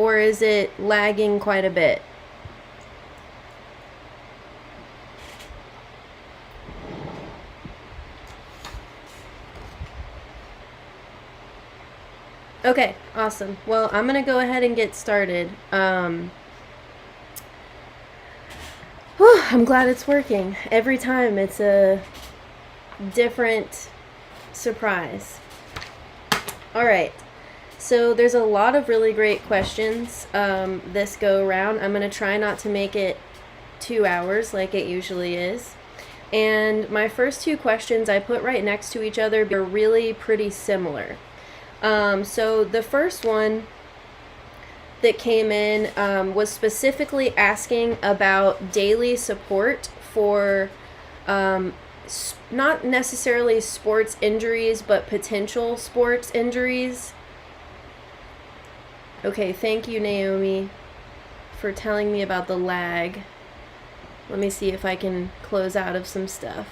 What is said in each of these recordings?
or is it lagging quite a bit? Okay, awesome. Well, I'm going to go ahead and get started. I'm glad it's working. Every time it's a different surprise. All right. So there's a lot of really great questions this go around. I'm going to try not to make it 2 hours like it usually is. And my first two questions I put right next to each other are really pretty similar. So the first one that came in was specifically asking about daily support for not necessarily sports injuries, but potential sports injuries. Okay, thank you, Naomi, for telling me about the lag. Let me see if I can close out of some stuff.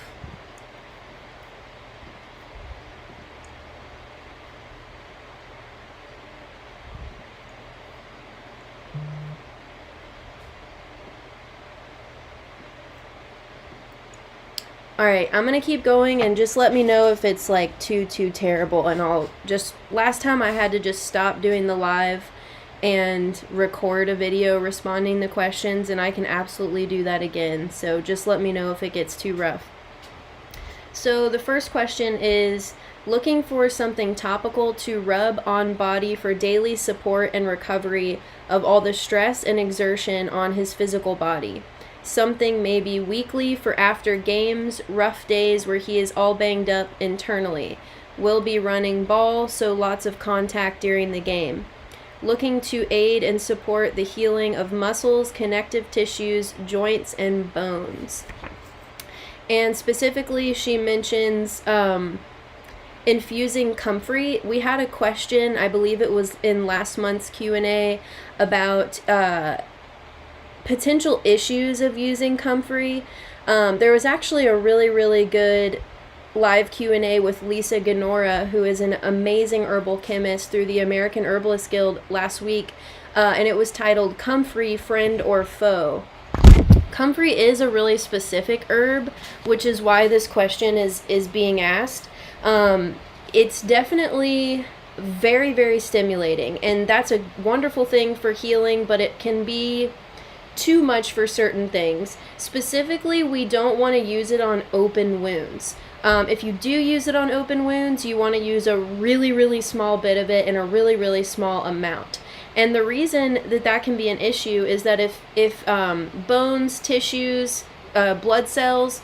Alright, I'm gonna keep going and just let me know if it's like too terrible, and I'll just, last time I had to just stop doing the live and record a video responding to questions, and I can absolutely do that again, so just let me know if it gets too rough. So the first question is looking for something topical to rub on body for daily support and recovery of all the stress and exertion on his physical body. Something maybe weekly for after games, rough days where he is all banged up internally. Will be running ball, so lots of contact during the game. Looking to aid and support the healing of muscles, connective tissues, joints, and bones. And specifically, she mentions infusing comfrey. We had a question, I believe it was in last month's Q&A, about potential issues of using comfrey. There was actually a really good live Q&A with Lisa Ganora, who is an amazing herbal chemist through the American Herbalist Guild last week, and it was titled Comfrey, Friend or Foe? Comfrey is a really specific herb, which is why this question is being asked. It's definitely very stimulating, and that's a wonderful thing for healing, but it can be too much for certain things. Specifically, we don't want to use it on open wounds. If you do use it on open wounds, you want to use a really small bit of it in a really small amount. And the reason that can be an issue is that if bones, tissues, blood cells,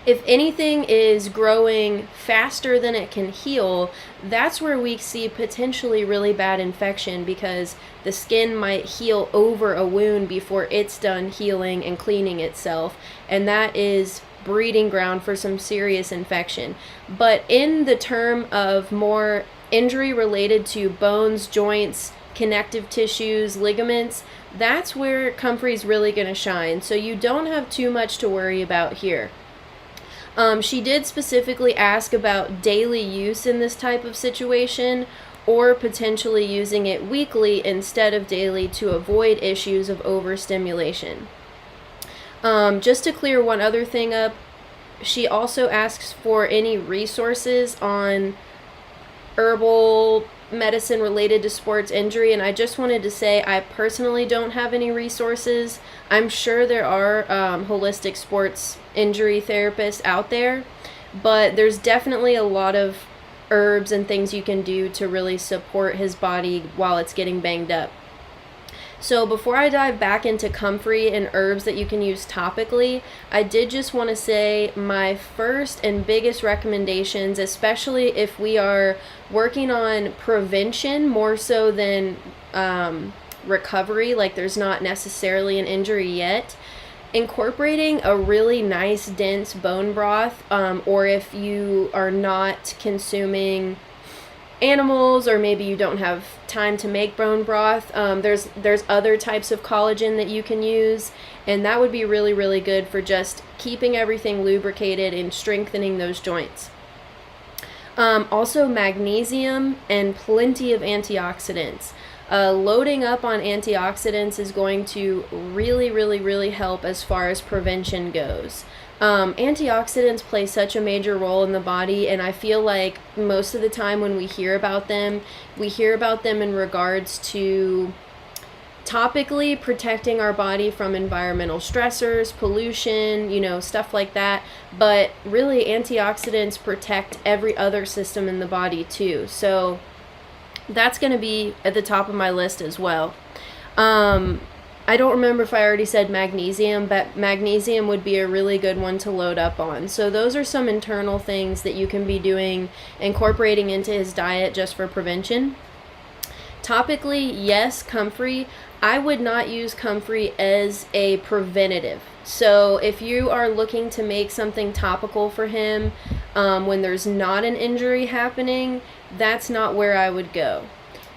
if anything is growing faster than it can heal, that's where we see potentially really bad infection, because the skin might heal over a wound before it's done healing and cleaning itself, and that is breeding ground for some serious infection. But in the term of more injury related to bones, joints, connective tissues, ligaments, that's where comfrey's really going to shine. So you don't have too much to worry about here. She did specifically ask about daily use in this type of situation, or potentially using it weekly instead of daily to avoid issues of overstimulation. Just to clear one other thing up, she also asks for any resources on herbal medicine related to sports injury, and I just wanted to say I personally don't have any resources. I'm sure there are holistic sports injury therapists out there, but there's definitely a lot of herbs and things you can do to really support his body while it's getting banged up. So before I dive back into comfrey and herbs that you can use topically, I did just want to say my first and biggest recommendations, especially if we are working on prevention more so than recovery, like there's not necessarily an injury yet, incorporating a really nice dense bone broth, or if you are not consuming animals, or maybe you don't have time to make bone broth, there's other types of collagen that you can use, and that would be really good for just keeping everything lubricated and strengthening those joints. Also magnesium and plenty of antioxidants. Loading up on antioxidants is going to really, really, really help as far as prevention goes. Antioxidants play such a major role in the body, and I feel like most of the time when we hear about them in regards to topically protecting our body from environmental stressors, pollution, stuff like that. But really, antioxidants protect every other system in the body too. So that's going to be at the top of my list as well. I don't remember if I already said magnesium, but magnesium would be a really good one to load up on. So those are some internal things that you can be doing, incorporating into his diet just for prevention. Topically, yes, comfrey. I would not use comfrey as a preventative. So if you are looking to make something topical for him when there's not an injury happening, that's not where I would go.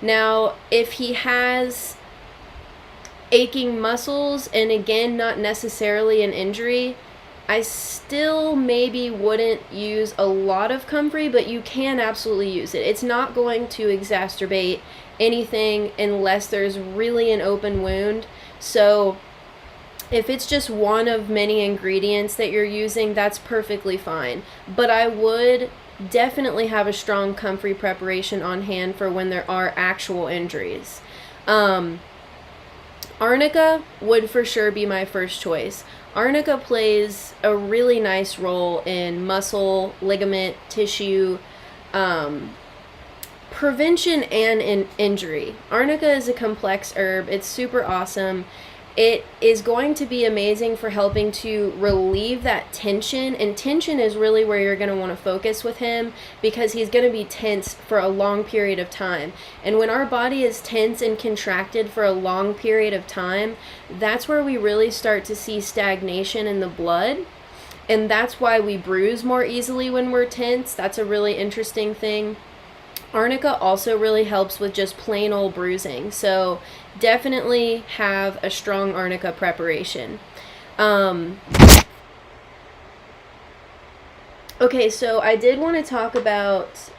Now, if he has aching muscles, and again, not necessarily an injury, I still maybe wouldn't use a lot of comfrey, but you can absolutely use it. It's not going to exacerbate anything unless there's really an open wound. So if it's just one of many ingredients that you're using, that's perfectly fine. But I would definitely have a strong comfrey preparation on hand for when there are actual injuries. Arnica would for sure be my first choice. Arnica plays a really nice role in muscle, ligament, tissue, prevention, and in injury. Arnica is a complex herb. It's super awesome. It is going to be amazing for helping to relieve that tension, and tension is really where you're going to want to focus with him, because he's going to be tense for a long period of time. And when our body is tense and contracted for a long period of time, that's where we really start to see stagnation in the blood, and that's why we bruise more easily when we're tense. That's a really interesting thing. Arnica also really helps with just plain old bruising, so definitely have a strong arnica preparation. Okay, so I did want to talk about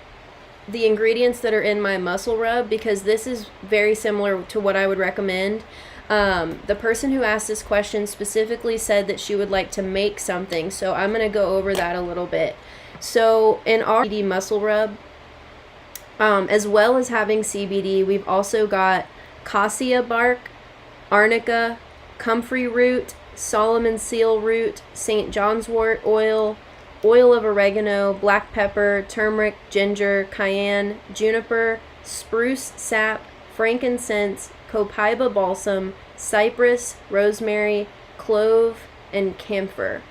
the ingredients that are in my muscle rub, because this is very similar to what I would recommend. The person who asked this question specifically said that she would like to make something, so I'm going to go over that a little bit. So in our CBD muscle rub, as well as having CBD, we've also got cassia bark, arnica, comfrey root, Solomon seal root, St. John's wort oil, oil of oregano, black pepper, turmeric, ginger, cayenne, juniper, spruce sap, frankincense, copaiba balsam, cypress, rosemary, clove, and camphor.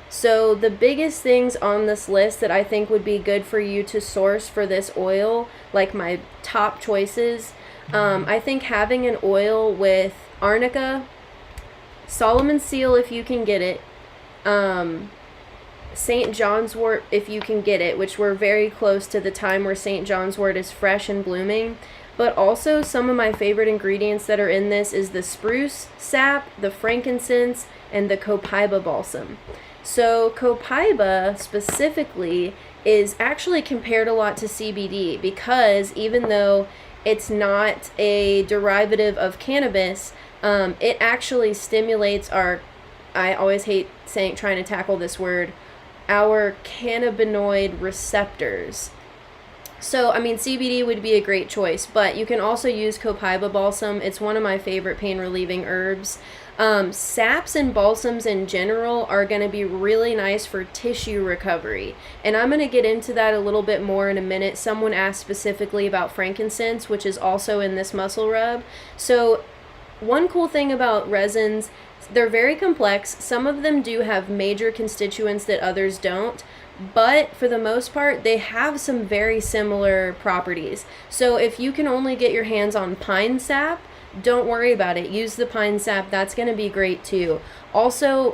So the biggest things on this list that I think would be good for you to source for this oil, like my top choices, I think having an oil with arnica, Solomon seal if you can get it, St. John's wort if you can get it, which we're very close to the time where St. John's wort is fresh and blooming. But also some of my favorite ingredients that are in this is the spruce sap, the frankincense, and the copaiba balsam. So copaiba specifically is actually compared a lot to CBD, because even though it's not a derivative of cannabis, it actually stimulates our, I always hate trying to tackle this word, our cannabinoid receptors. So, I mean, CBD would be a great choice, but you can also use copaiba balsam. It's one of my favorite pain relieving herbs. Saps and balsams in general are going to be really nice for tissue recovery, and I'm going to get into that a little bit more in a minute. Someone asked specifically about frankincense, which is also in this muscle rub. So one cool thing about resins, they're very complex. Some of them do have major constituents that others don't, but for the most part, they have some very similar properties. So if you can only get your hands on pine sap, don't worry about it. Use the pine sap. That's going to be great too. Also,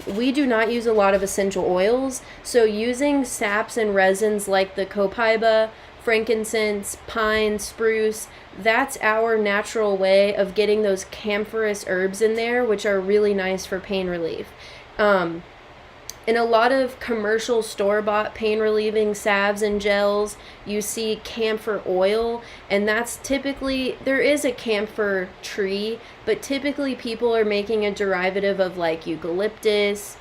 we do not use a lot of essential oils, so using saps and resins like the copaiba, frankincense, pine, spruce, that's our natural way of getting those camphorous herbs in there, which are really nice for pain relief. In a lot of commercial store-bought pain-relieving salves and gels, you see camphor oil, and that's typically, there is a camphor tree, but typically people are making a derivative of like eucalyptus,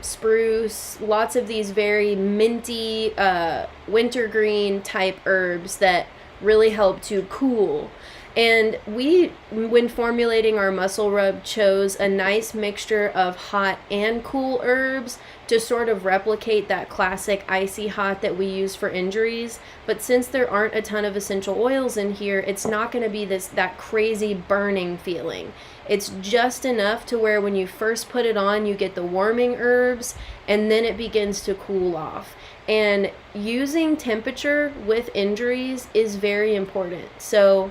spruce, lots of these very minty, wintergreen type herbs that really help to cool. And we, when formulating our muscle rub, chose a nice mixture of hot and cool herbs to sort of replicate that classic icy hot that we use for injuries. But since there aren't a ton of essential oils in here, it's not going to be that crazy burning feeling. It's just enough to where when you first put it on, you get the warming herbs, and then it begins to cool off. And using temperature with injuries is very important. So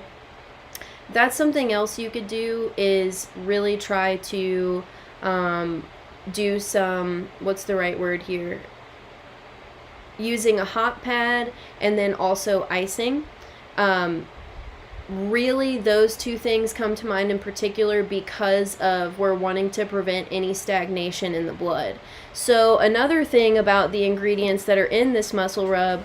that's something else you could do, is really try to do some, what's the right word here? Using a hot pad and then also icing. Really, those two things come to mind in particular because of we're wanting to prevent any stagnation in the blood. So another thing about the ingredients that are in this muscle rub,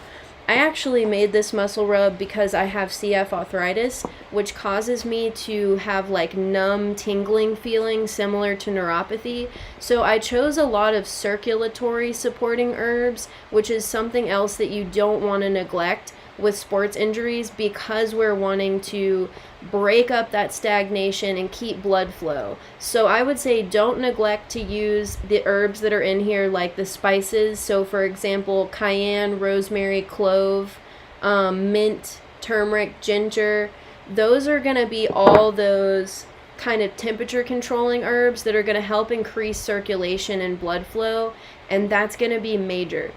I actually made this muscle rub because I have CF arthritis, which causes me to have like numb, tingling feeling similar to neuropathy. So I chose a lot of circulatory supporting herbs, which is something else that you don't want to neglect with sports injuries, because we're wanting to break up that stagnation and keep blood flow. So I would say don't neglect to use the herbs that are in here, like the spices. So for example, cayenne, rosemary, clove, mint, turmeric, ginger. Those are going to be all those kind of temperature controlling herbs that are going to help increase circulation and blood flow, and that's going to be major.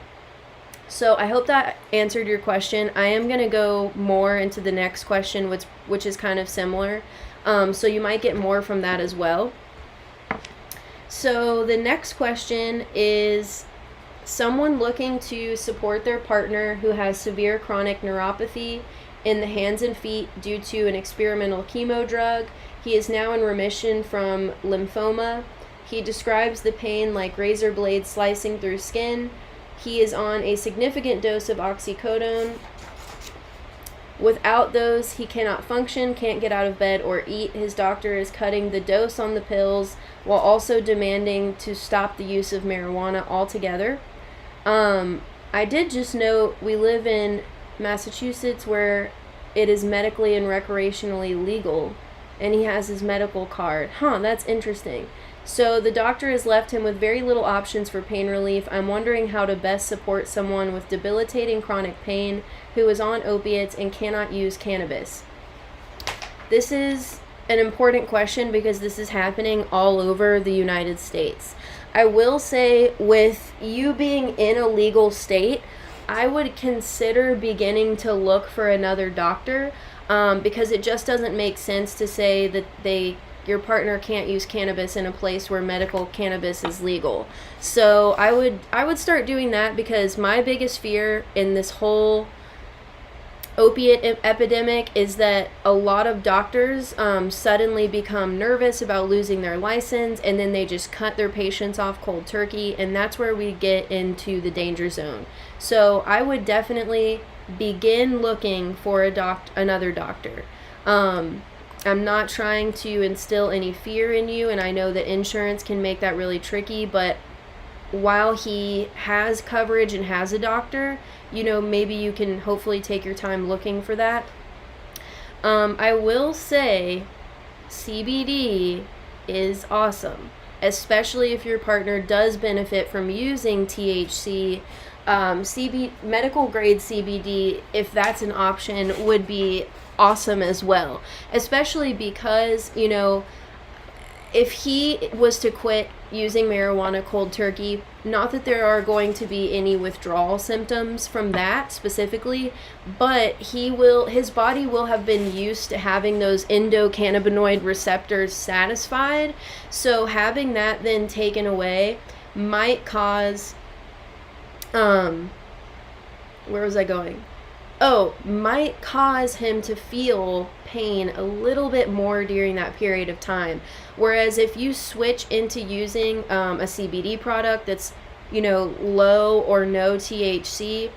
So I hope that answered your question. I am going to go more into the next question, which is kind of similar. So you might get more from that as well. So the next question is someone looking to support their partner who has severe chronic neuropathy in the hands and feet due to an experimental chemo drug. He is now in remission from lymphoma. He describes the pain like razor blades slicing through skin. He is on a significant dose of oxycodone. Without those, he cannot function, can't get out of bed or eat. His doctor is cutting the dose on the pills while also demanding to stop the use of marijuana altogether. I did just note we live in Massachusetts where it is medically and recreationally legal, and he has his medical card. That's interesting. So the doctor has left him with very little options for pain relief. I'm wondering how to best support someone with debilitating chronic pain who is on opiates and cannot use cannabis. This is an important question because this is happening all over the United States. I will say, with you being in a legal state, I would consider beginning to look for another doctor, because it just doesn't make sense to say that your partner can't use cannabis in a place where medical cannabis is legal. So I would start doing that, because my biggest fear in this whole opiate epidemic is that a lot of doctors suddenly become nervous about losing their license, and then they just cut their patients off cold turkey, and that's where we get into the danger zone. So I would definitely begin looking for another doctor. I'm not trying to instill any fear in you, and I know that insurance can make that really tricky, but while he has coverage and has a doctor, maybe you can hopefully take your time looking for that. I will say CBD is awesome, especially if your partner does benefit from using THC. Medical grade CBD, if that's an option, would be awesome as well, especially because if he was to quit using marijuana cold turkey, not that there are going to be any withdrawal symptoms from that specifically, but his body will have been used to having those endocannabinoid receptors satisfied. So having that then taken away might cause where was I going? might cause him to feel pain a little bit more during that period of time. Whereas if you switch into using a CBD product that's, low or no THC,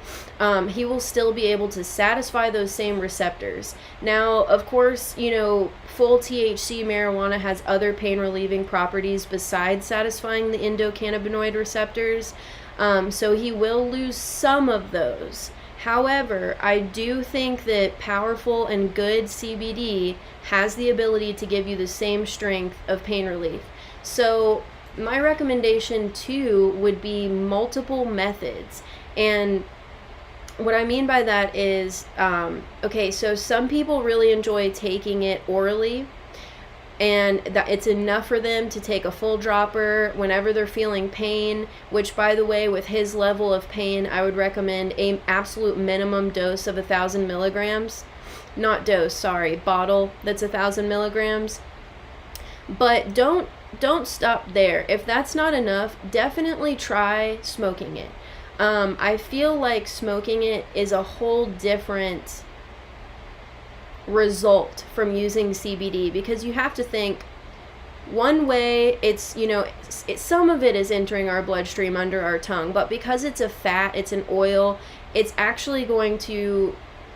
he will still be able to satisfy those same receptors. Now, of course, full THC marijuana has other pain relieving properties besides satisfying the endocannabinoid receptors, so he will lose some of those. However, I do think that powerful and good CBD has the ability to give you the same strength of pain relief. So my recommendation too would be multiple methods. And what I mean by that is, so some people really enjoy taking it orally, and that it's enough for them to take a full dropper whenever they're feeling pain, which, by the way, with his level of pain, I would recommend a absolute minimum dose of 1,000 milligrams. Not dose, sorry, bottle that's 1,000 milligrams. But don't stop there. If that's not enough, definitely try smoking it. I feel like smoking it is a whole different result from using CBD, because you have to think, one way it's, some of it is entering our bloodstream under our tongue, but because it's a fat, it's an oil, it's actually going to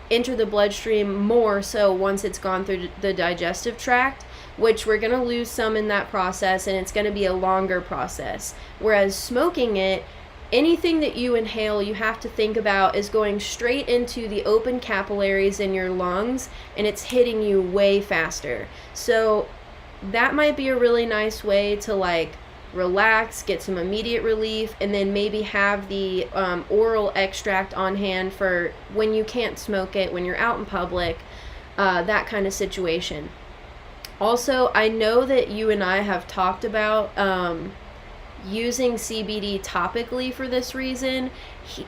enter the bloodstream more so once it's gone through the digestive tract, which we're going to lose some in that process, and it's going to be a longer process. Whereas smoking it, anything that you inhale, you have to think about is going straight into the open capillaries in your lungs, and it's hitting you way faster. So that might be a really nice way to relax, get some immediate relief, and then maybe have the oral extract on hand for when you can't smoke it, when you're out in public, that kind of situation. Also, I know that you and I have talked about using CBD topically for this reason.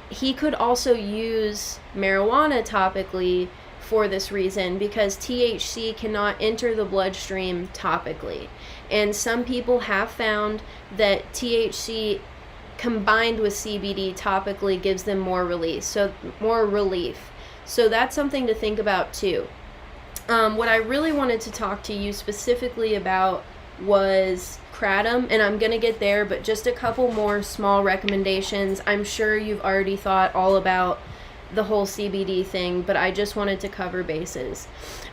He could also use marijuana topically for this reason, because THC cannot enter the bloodstream topically. And some people have found that THC combined with CBD topically gives them more relief. So that's something to think about too. What I really wanted to talk to you specifically about was kratom, and I'm gonna get there, but just a couple more small recommendations. I'm sure you've already thought all about the whole CBD thing, but I just wanted to cover bases.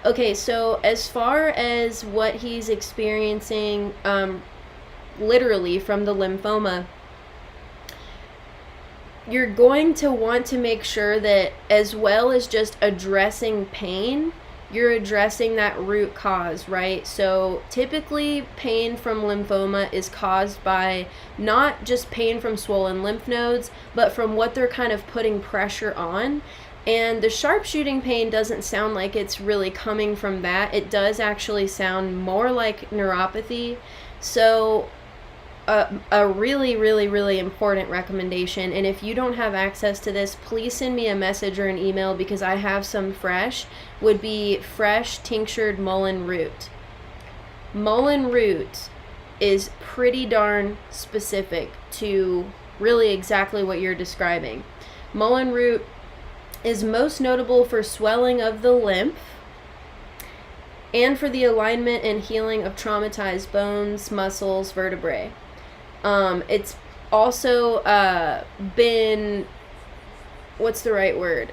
Okay, so as far as what he's experiencing literally from the lymphoma, you're going to want to make sure that, as well as just addressing pain, you're addressing that root cause, right? So typically pain from lymphoma is caused by not just pain from swollen lymph nodes, but from what they're kind of putting pressure on. And the sharpshooting pain doesn't sound like it's really coming from that. It does actually sound more like neuropathy. So a really, really, really important recommendation, and if you don't have access to this, please send me a message or an email, because I have some fresh, would be fresh tinctured mullein root. Mullein root is pretty darn specific to really exactly what you're describing. Mullein root is most notable for swelling of the lymph and for the alignment and healing of traumatized bones, muscles, vertebrae. It's also been, what's the right word?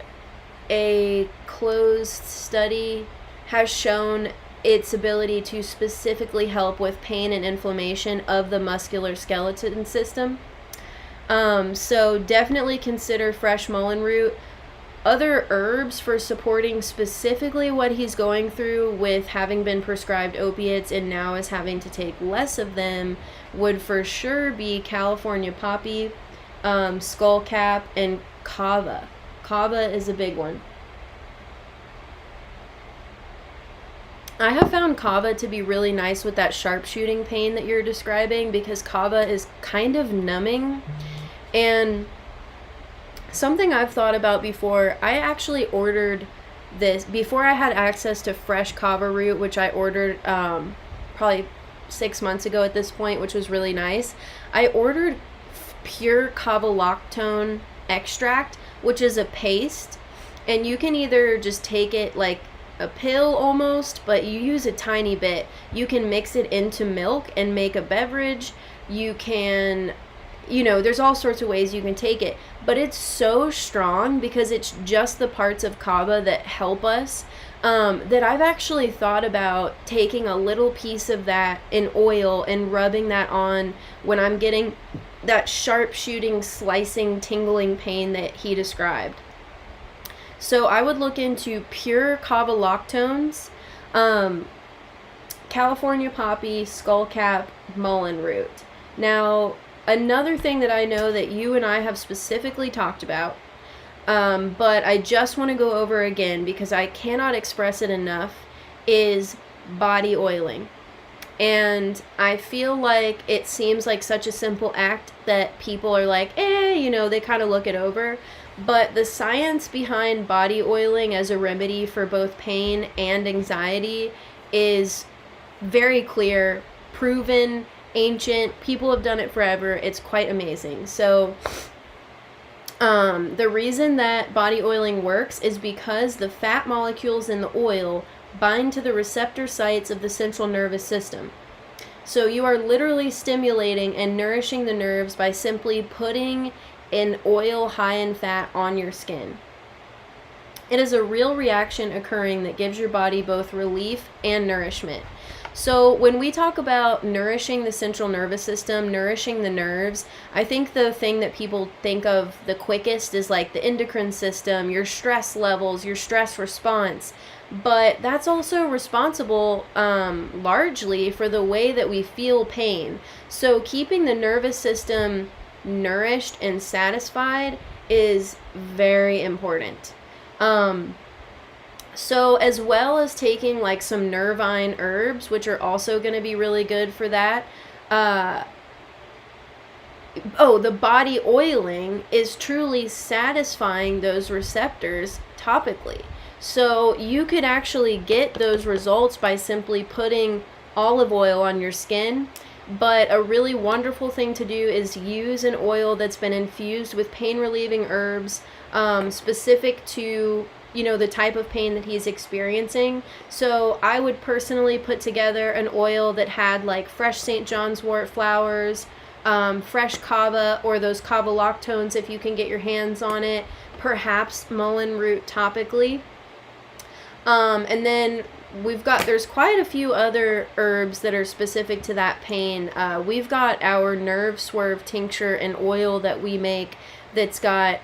A closed study has shown its ability to specifically help with pain and inflammation of the muscular skeleton system. So definitely consider fresh mullein root. Other herbs for supporting specifically what he's going through with having been prescribed opiates and now is having to take less of them would for sure be California poppy, skullcap, and kava. Kava is a big one. I have found kava to be really nice with that sharpshooting pain that you're describing, because kava is kind of numbing. And something I've thought about before, I actually ordered this before I had access to fresh kava root, which I ordered probably 6 months ago at this point, which was really nice. I ordered pure cavaloctone extract, which is a paste, And you can either just take it like a pill almost, but you use a tiny bit. You can mix it into milk and make a beverage. You can, there's all sorts of ways you can take it, but it's so strong because it's just the parts of kava that help us, that I've actually thought about taking a little piece of that in oil and rubbing that on when I'm getting that sharp shooting, slicing, tingling pain that he described. So I would look into pure kava lactones, California poppy, skullcap, mullein root. Now, another thing that I know that you and I have specifically talked about, but I just want to go over again because I cannot express it enough, is body oiling. And I feel like it seems like such a simple act that people are like, they kind of look it over. But the science behind body oiling as a remedy for both pain and anxiety is very clear, proven, ancient. People have done it forever. It's quite amazing. So the reason that body oiling works is because the fat molecules in the oil bind to the receptor sites of the central nervous system. So you are literally stimulating and nourishing the nerves by simply putting an oil high in fat on your skin. It is a real reaction occurring that gives your body both relief and nourishment. So when we talk about nourishing the central nervous system, nourishing the nerves, I think the thing that people think of the quickest is like the endocrine system, your stress levels, your stress response. But that's also responsible largely for the way that we feel pain. So keeping the nervous system nourished and satisfied is very important. So as well as taking like some nervine herbs, which are also going to be really good for that. The body oiling is truly satisfying those receptors topically. So you could actually get those results by simply putting olive oil on your skin. But a really wonderful thing to do is use an oil that's been infused with pain relieving herbs, specific to the type of pain that he's experiencing. So I would personally put together an oil that had like fresh St. John's wort flowers, fresh kava, or those kava lactones if you can get your hands on it, perhaps mullein root topically. And then there's quite a few other herbs that are specific to that pain. We've got our nerve swerve tincture and oil that we make that's got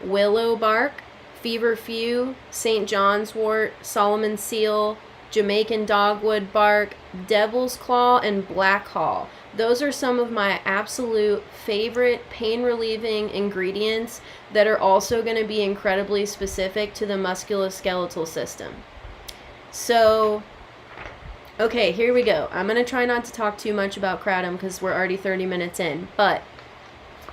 willow bark, feverfew, St. John's wort, Solomon's seal, Jamaican dogwood bark, devil's claw, and black haw. Those are some of my absolute favorite pain relieving ingredients that are also going to be incredibly specific to the musculoskeletal system. So, okay, here we go. I'm going to try not to talk too much about kratom because we're already 30 minutes in, but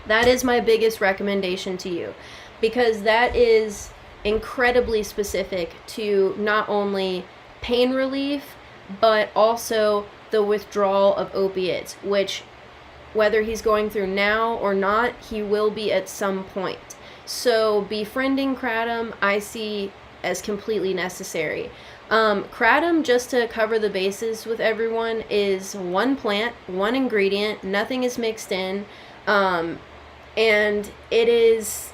that is my biggest recommendation to you because that is incredibly specific to not only pain relief, but also the withdrawal of opiates, which whether he's going through now or not, he will be at some point. So befriending kratom, I see as completely necessary. Kratom, just to cover the bases with everyone, is one plant, one ingredient, nothing is mixed in, and it's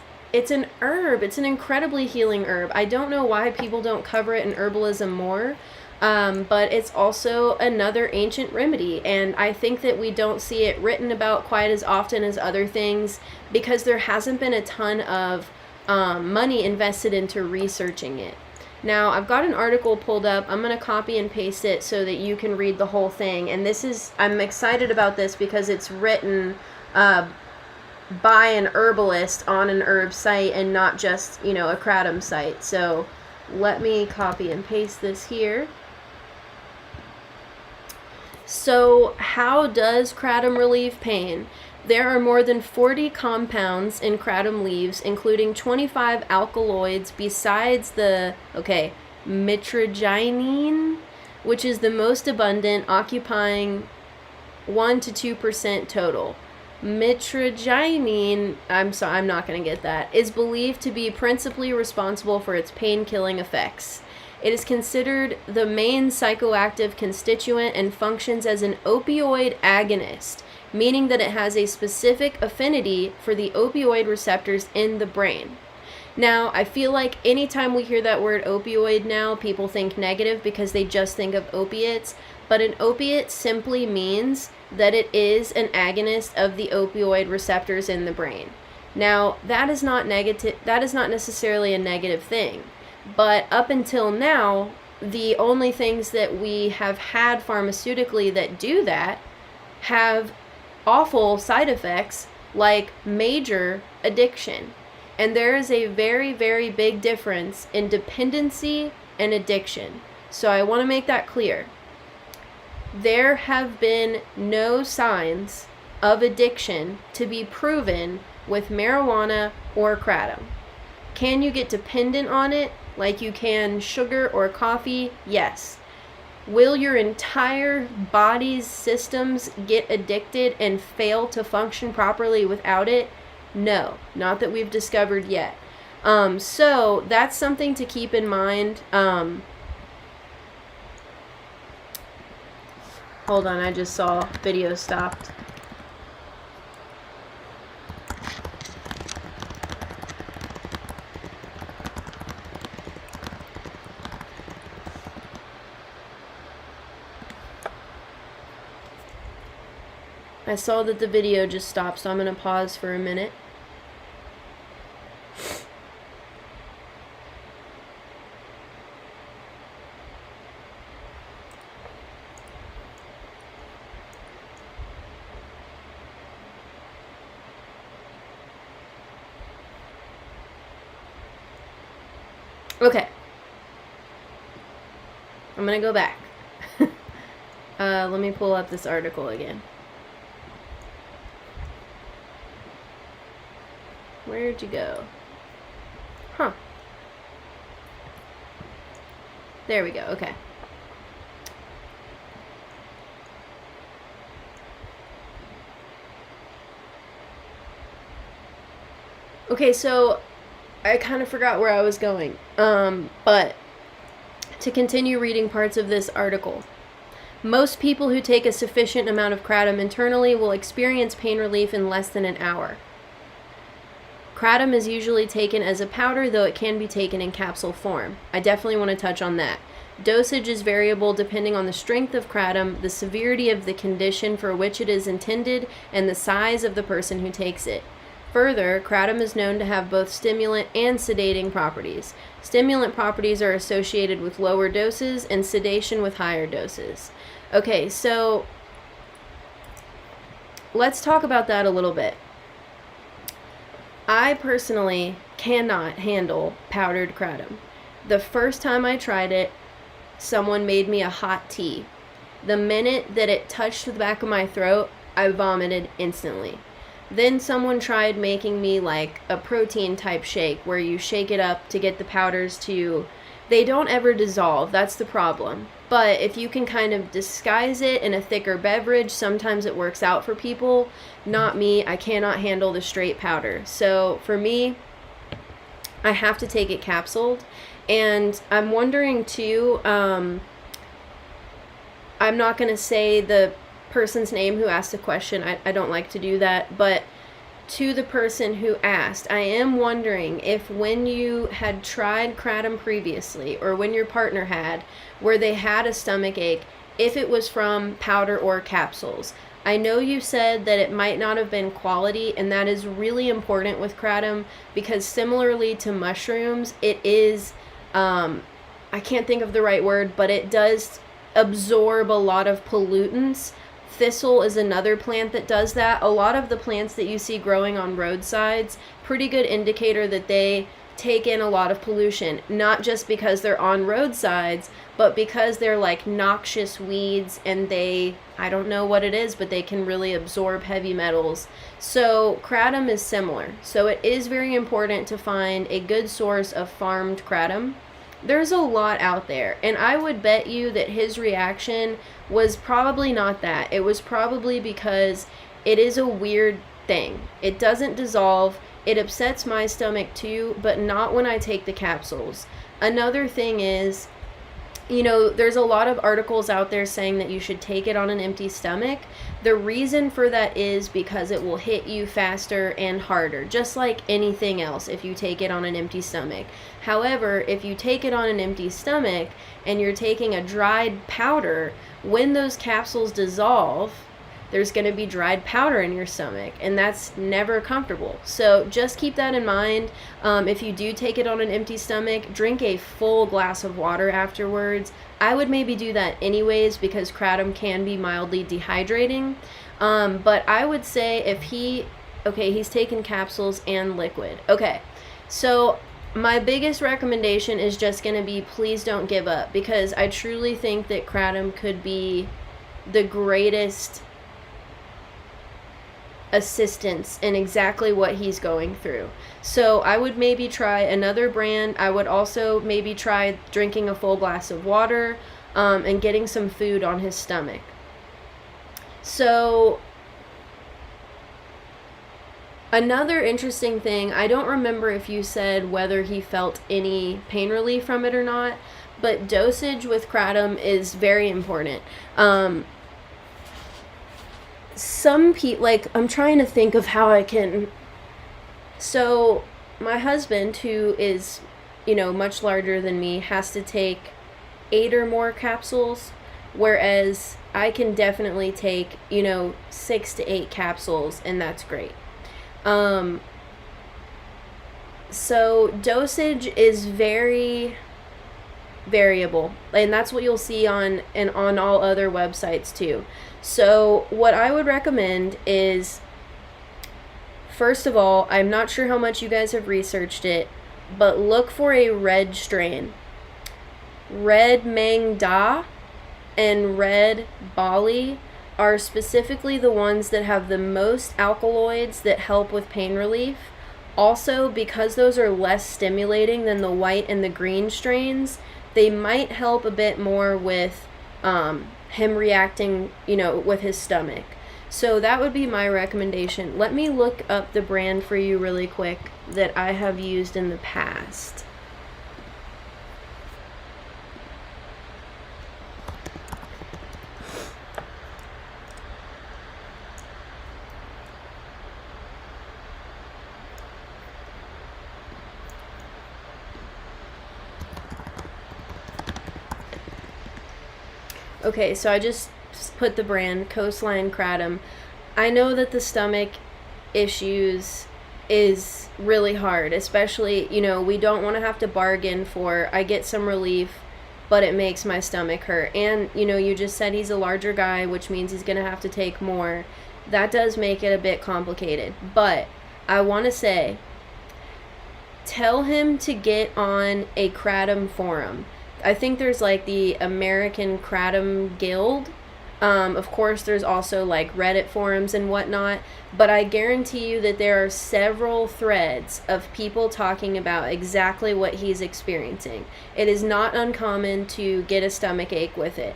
an herb. It's an incredibly healing herb. I don't know why people don't cover it in herbalism more, but it's also another ancient remedy, and I think that we don't see it written about quite as often as other things because there hasn't been a ton of money invested into researching it. Now, I've got an article pulled up. I'm going to copy and paste it so that you can read the whole thing. And I'm excited about this because it's written by an herbalist on an herb site and not just, a kratom site. So let me copy and paste this here. So how does kratom relieve pain? There are more than 40 compounds in kratom leaves, including 25 alkaloids besides the, mitragynine, which is the most abundant, occupying 1 to 2% total. Mitragynine, I'm not going to get that, is believed to be principally responsible for its pain-killing effects. It is considered the main psychoactive constituent and functions as an opioid agonist, meaning that it has a specific affinity for the opioid receptors in the brain. Now, I feel like anytime we hear that word opioid now, people think negative because they just think of opiates, but an opiate simply means that it is an agonist of the opioid receptors in the brain. Now, that is not necessarily a negative thing, but up until now, the only things that we have had pharmaceutically that do that have awful side effects like major addiction. And there is a very, very big difference in dependency and addiction. So I want to make that clear. There have been no signs of addiction to be proven with marijuana or kratom. Can you get dependent on it like you can sugar or coffee? Yes. Will your entire body's systems get addicted and fail to function properly without it? No, not that we've discovered yet. So that's something to keep in mind. Hold on, I just saw video stopped. I saw that the video just stopped, so I'm going to pause for a minute. Okay. I'm going to go back. Let me pull up this article again. Where'd you go? Huh. There we go. Okay. Okay, so I kind of forgot where I was going. But to continue reading parts of this article. Most people who take a sufficient amount of kratom internally will experience pain relief in less than an hour. Kratom is usually taken as a powder, though it can be taken in capsule form. I definitely want to touch on that. Dosage is variable depending on the strength of kratom, the severity of the condition for which it is intended, and the size of the person who takes it. Further, kratom is known to have both stimulant and sedating properties. Stimulant properties are associated with lower doses and sedation with higher doses. Okay, so let's talk about that a little bit. I personally cannot handle powdered kratom. The first time I tried it, someone made me a hot tea. The minute that it touched the back of my throat, I vomited instantly. Then someone tried making me like a protein type shake where you shake it up to get the powders to, they don't ever dissolve, that's the problem. But if you can kind of disguise it in a thicker beverage, sometimes it works out for people. Not me, I cannot handle the straight powder. So for me, I have to take it capsuled. And I'm wondering too, I'm not going to say the person's name who asked the question. I don't like to do that. But to the person who asked, I am wondering if when you had tried kratom previously, or when your partner had, where they had a stomach ache, if it was from powder or capsules. I know you said that it might not have been quality, and that is really important with kratom because similarly to mushrooms, it is, I can't think of the right word, but it does absorb a lot of pollutants. Thistle is another plant that does that. A lot of the plants that you see growing on roadsides, pretty good indicator that they take in a lot of pollution, not just because they're on roadsides, but because they're like noxious weeds and they, I don't know what it is, but they can really absorb heavy metals. So kratom is similar. So it is very important to find a good source of farmed kratom. There's a lot out there, and I would bet you that his reaction was probably not that. It was probably because it is a weird thing. It doesn't dissolve. It upsets my stomach too, but not when I take the capsules. Another thing is, there's a lot of articles out there saying that you should take it on an empty stomach. The reason for that is because it will hit you faster and harder, just like anything else if you take it on an empty stomach. However, if you take it on an empty stomach and you're taking a dried powder, when those capsules dissolve, there's going to be dried powder in your stomach, and that's never comfortable. So just keep that in mind. If you do take it on an empty stomach, drink a full glass of water afterwards. I would maybe do that anyways because kratom can be mildly dehydrating. But I would say if he's taken capsules and liquid. Okay, so my biggest recommendation is just going to be please don't give up, because I truly think that kratom could be the greatest assistance in exactly what he's going through. So I would maybe try another brand. I would also maybe try drinking a full glass of water and getting some food on his stomach. So another interesting thing, I don't remember if you said whether he felt any pain relief from it or not, but dosage with kratom is very important. Some people, I'm trying to think of how I can. So my husband, who is, much larger than me, has to take 8 or more capsules, whereas I can definitely take, 6 to 8 capsules, and that's great. So dosage is very variable, and that's what you'll see on all other websites too. So what I would recommend is, first of all, I'm not sure how much you guys have researched it, but look for a red strain. Red Mang Da and Red Bali are specifically the ones that have the most alkaloids that help with pain relief. Also, because those are less stimulating than the white and the green strains, they might help a bit more with him reacting, with his stomach. So that would be my recommendation. Let me look up the brand for you really quick that I have used in the past. Okay, so I just put the brand Coastline Kratom. I know that the stomach issues is really hard, especially, we don't want to have to bargain for, I get some relief, but it makes my stomach hurt. And, you just said he's a larger guy, which means he's going to have to take more. That does make it a bit complicated. But I want to say, tell him to get on a kratom forum. I think there's the American Kratom Guild. Of course, there's also Reddit forums and whatnot, but I guarantee you that there are several threads of people talking about exactly what he's experiencing. It is not uncommon to get a stomach ache with it.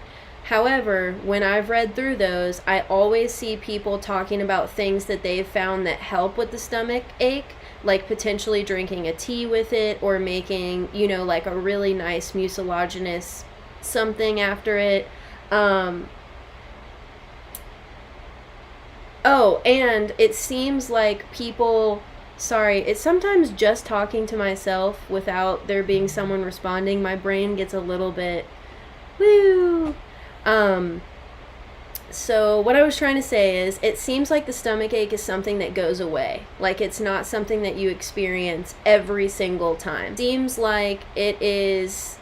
However, when I've read through those, I always see people talking about things that they've found that help with the stomach ache, like potentially drinking a tea with it or making, a really nice mucilaginous something after it. Oh, and it seems like people, it's sometimes just talking to myself without there being someone responding. My brain gets a little bit, woo. So what I was trying to say is, it seems like the stomach ache is something that goes away. It's not something that you experience every single time. Seems like it is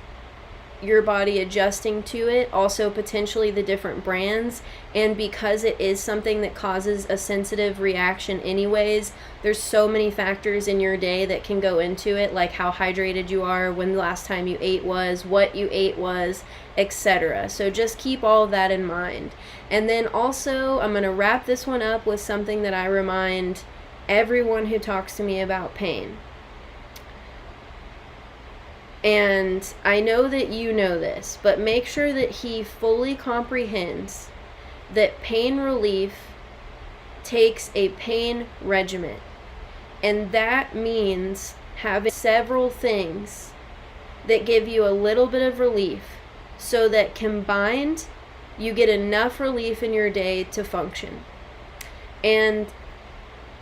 your body adjusting to it, also potentially the different brands, and because it is something that causes a sensitive reaction anyways, there's so many factors in your day that can go into it, like how hydrated you are, when the last time you ate was, what you ate was, etc. So just keep all of that in mind. And then also, I'm going to wrap this one up with something that I remind everyone who talks to me about pain. And I know that you know this, but make sure that he fully comprehends that pain relief takes a pain regimen. And that means having several things that give you a little bit of relief, so that combined you get enough relief in your day to function. And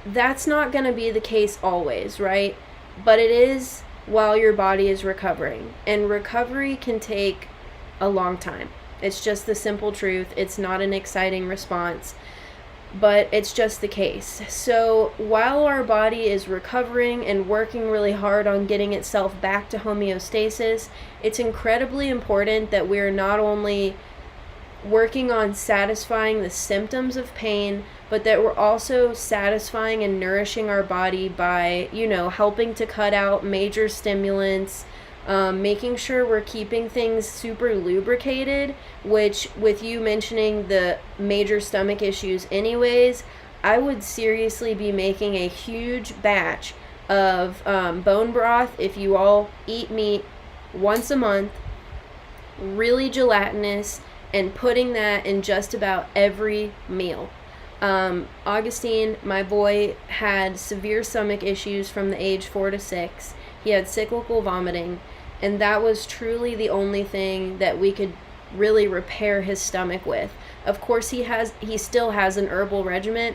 that's not going to be the case always, right? But it is while your body is recovering. And recovery can take a long time. It's just the simple truth. It's not an exciting response, but it's just the case. So while our body is recovering and working really hard on getting itself back to homeostasis, it's incredibly important that we're not only working on satisfying the symptoms of pain, but that we're also satisfying and nourishing our body by, helping to cut out major stimulants, making sure we're keeping things super lubricated, which, with you mentioning the major stomach issues anyways, I would seriously be making a huge batch of bone broth if you all eat meat once a month, really gelatinous, and putting that in just about every meal. Augustine, my boy, had severe stomach issues from the age 4 to 6. He had cyclical vomiting, and that was truly the only thing that we could really repair his stomach with. Of course, he still has an herbal regimen,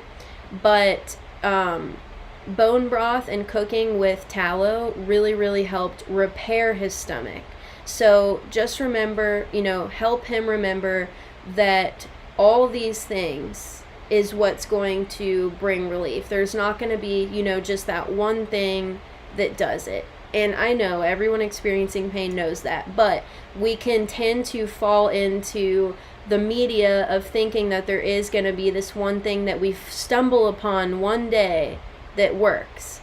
but bone broth and cooking with tallow really, really helped repair his stomach. So just remember, help him remember that all these things is what's going to bring relief. There's not going to be, just that one thing that does it. And I know everyone experiencing pain knows that, but we can tend to fall into the media of thinking that there is going to be this one thing that we stumble upon one day that works.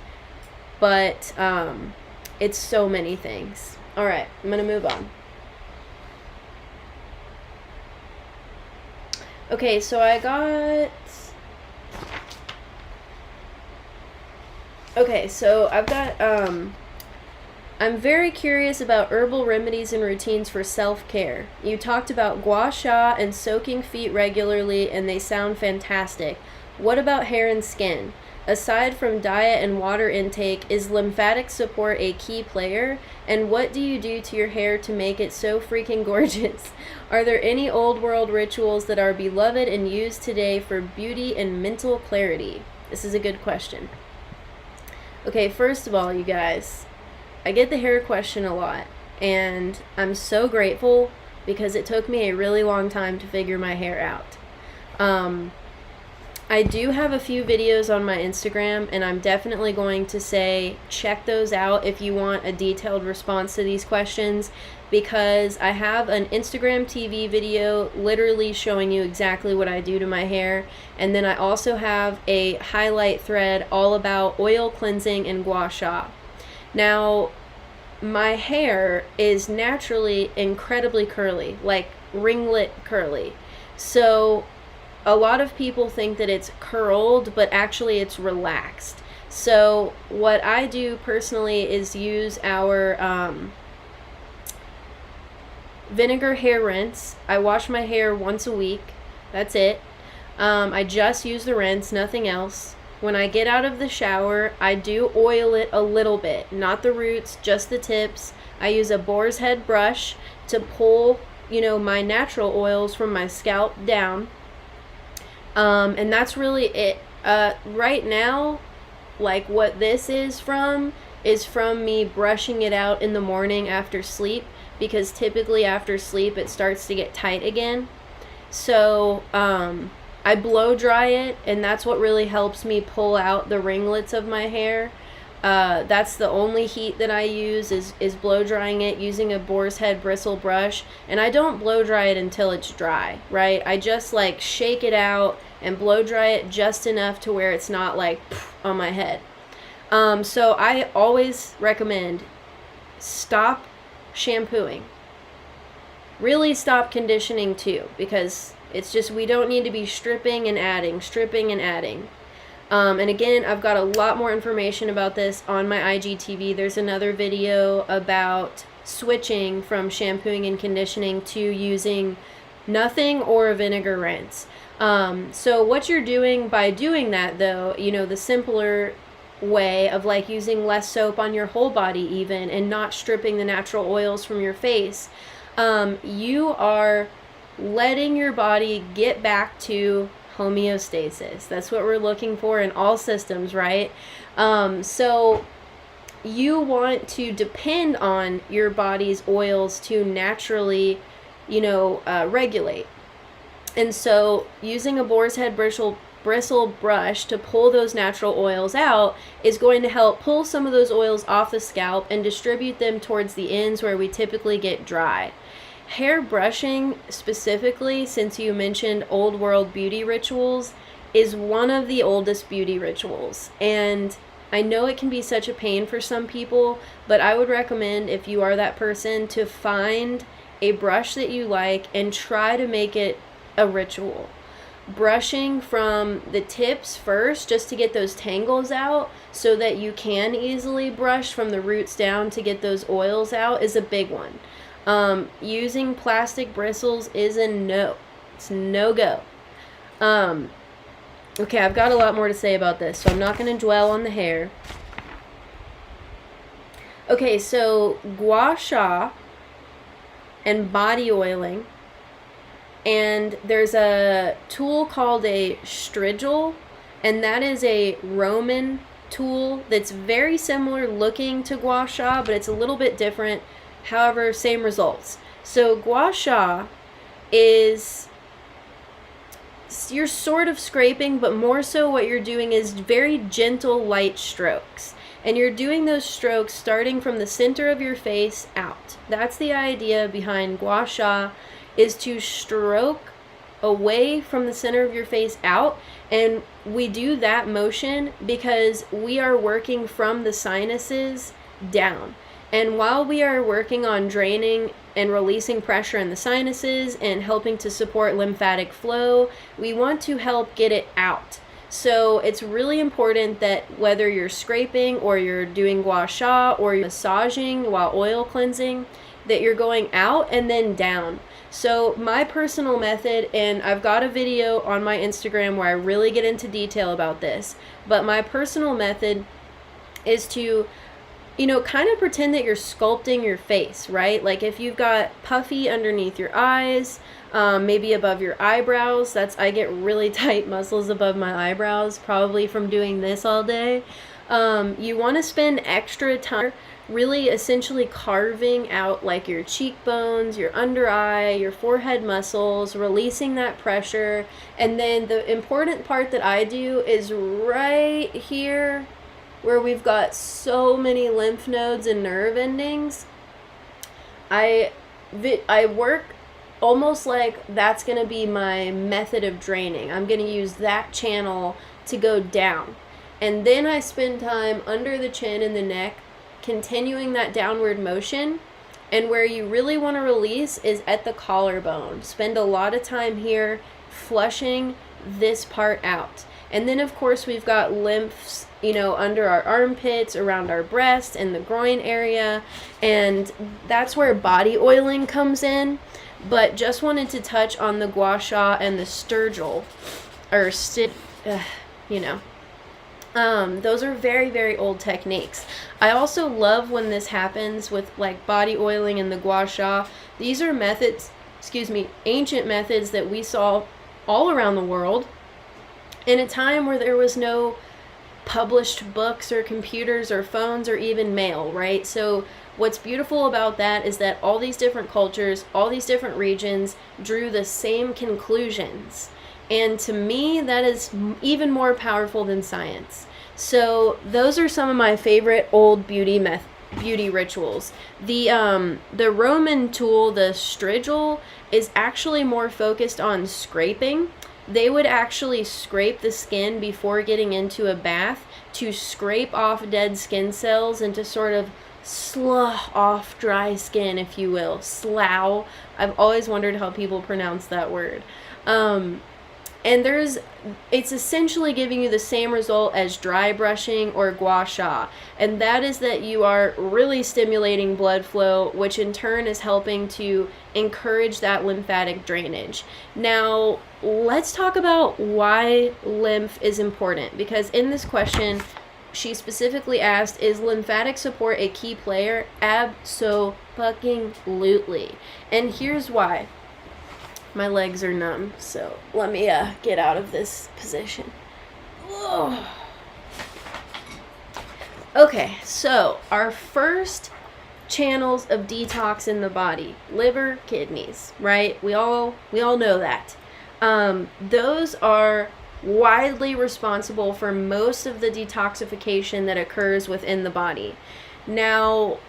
But it's so many things. All right, I'm going to move on. Okay, so I've got, I'm very curious about herbal remedies and routines for self-care. You talked about gua sha and soaking feet regularly, and they sound fantastic. What about hair and skin? Aside from diet and water intake, is lymphatic support a key player? And what do you do to your hair to make it so freaking gorgeous? Are there any old world rituals that are beloved and used today for beauty and mental clarity? This is a good question. Okay, first of all, you guys, I get the hair question a lot, and I'm so grateful because it took me a really long time to figure my hair out. I do have a few videos on my Instagram, and I'm definitely going to say check those out if you want a detailed response to these questions, because I have an Instagram TV video literally showing you exactly what I do to my hair, and then I also have a highlight thread all about oil cleansing and gua sha. Now, my hair is naturally incredibly curly, like ringlet curly. So a lot of people think that it's curled, but actually it's relaxed. So what I do personally is use our vinegar hair rinse. I wash my hair once a week. That's it. I just use the rinse, nothing else. When I get out of the shower, I do oil it a little bit, not the roots, just the tips. I use a boar's head brush to pull, my natural oils from my scalp down. And that's really it. Right now, like what this is from me brushing it out in the morning after sleep, because typically after sleep it starts to get tight again. So, I blow dry it, and that's what really helps me pull out the ringlets of my hair. That's the only heat that I use is blow drying it using a boar's head bristle brush. And I don't blow dry it until it's dry, right? I just shake it out and blow dry it just enough to where it's not on my head. So I always recommend stop shampooing. Really stop conditioning too, because it's just, we don't need to be stripping and adding. And again, I've got a lot more information about this on my IGTV. There's another video about switching from shampooing and conditioning to using Nothing, or a vinegar rinse. So what you're doing by doing that, though, the simpler way of like using less soap on your whole body even, and not stripping the natural oils from your face, you are letting your body get back to homeostasis. That's what we're looking for in all systems, right? So you want to depend on your body's oils to naturally, regulate. And so using a boar's head bristle brush to pull those natural oils out is going to help pull some of those oils off the scalp and distribute them towards the ends where we typically get dry. Hair brushing specifically, since you mentioned old world beauty rituals, is one of the oldest beauty rituals. And I know it can be such a pain for some people, but I would recommend, if you are that person, to find a brush that you like and try to make it a ritual. Brushing from the tips first, just to get those tangles out so that you can easily brush from the roots down to get those oils out, is a big one. Using plastic bristles is a no. It's no go. Okay, I've got a lot more to say about this, so I'm not going to dwell on the hair. Okay, so gua sha and body oiling, and there's a tool called a strigil, and that is a Roman tool that's very similar looking to gua sha, but it's a little bit different. However, same results. So gua sha is, you're sort of scraping, but more so what you're doing is very gentle, light strokes. And you're doing those strokes starting from the center of your face out. That's the idea behind gua sha, is to stroke away from the center of your face out. And we do that motion because we are working from the sinuses down. And while we are working on draining and releasing pressure in the sinuses and helping to support lymphatic flow, we want to help get it out. So it's really important that whether you're scraping or you're doing gua sha or you're massaging while oil cleansing, that you're going out and then down. So my personal method, and I've got a video on my Instagram where I really get into detail about this, but my personal method is to kind of pretend that you're sculpting your face, right? Like if you've got puffy underneath your eyes, maybe above your eyebrows. I get really tight muscles above my eyebrows, probably from doing this all day. You want to spend extra time really essentially carving out like your cheekbones, your under eye, your forehead muscles, releasing that pressure. And then the important part that I do is right here, where we've got so many lymph nodes and nerve endings. I work almost like that's going to be my method of draining. I'm going to use that channel to go down. And then I spend time under the chin and the neck, continuing that downward motion. And where you really want to release is at the collarbone. Spend a lot of time here flushing this part out. And then of course we've got lymphs, under our armpits, around our breast and the groin area. And that's where body oiling comes in. But just wanted to touch on the gua sha and the strigil, or those are very, very old techniques. I also love when this happens with like body oiling and the gua sha. These are ancient methods that we saw all around the world in a time where there was no published books or computers or phones or even mail, right? So what's beautiful about that is that all these different cultures, all these different regions drew the same conclusions. And to me, that is even more powerful than science. So those are some of my favorite old beauty rituals. The Roman tool, the strigil, is actually more focused on scraping. They would actually scrape the skin before getting into a bath to scrape off dead skin cells and to sort of slough off dry skin, if you will. Slough. I've always wondered how people pronounce that word. And it's essentially giving you the same result as dry brushing or gua sha. And that is that you are really stimulating blood flow, which in turn is helping to encourage that lymphatic drainage. Now, let's talk about why lymph is important. Because in this question, she specifically asked, is lymphatic support a key player? Abso-fucking-lutely. And here's why. My legs are numb, so let me get out of this position. Ugh. Okay, so our first channels of detox in the body: liver, kidneys, right? We all know that. Those are widely responsible for most of the detoxification that occurs within the body. Now,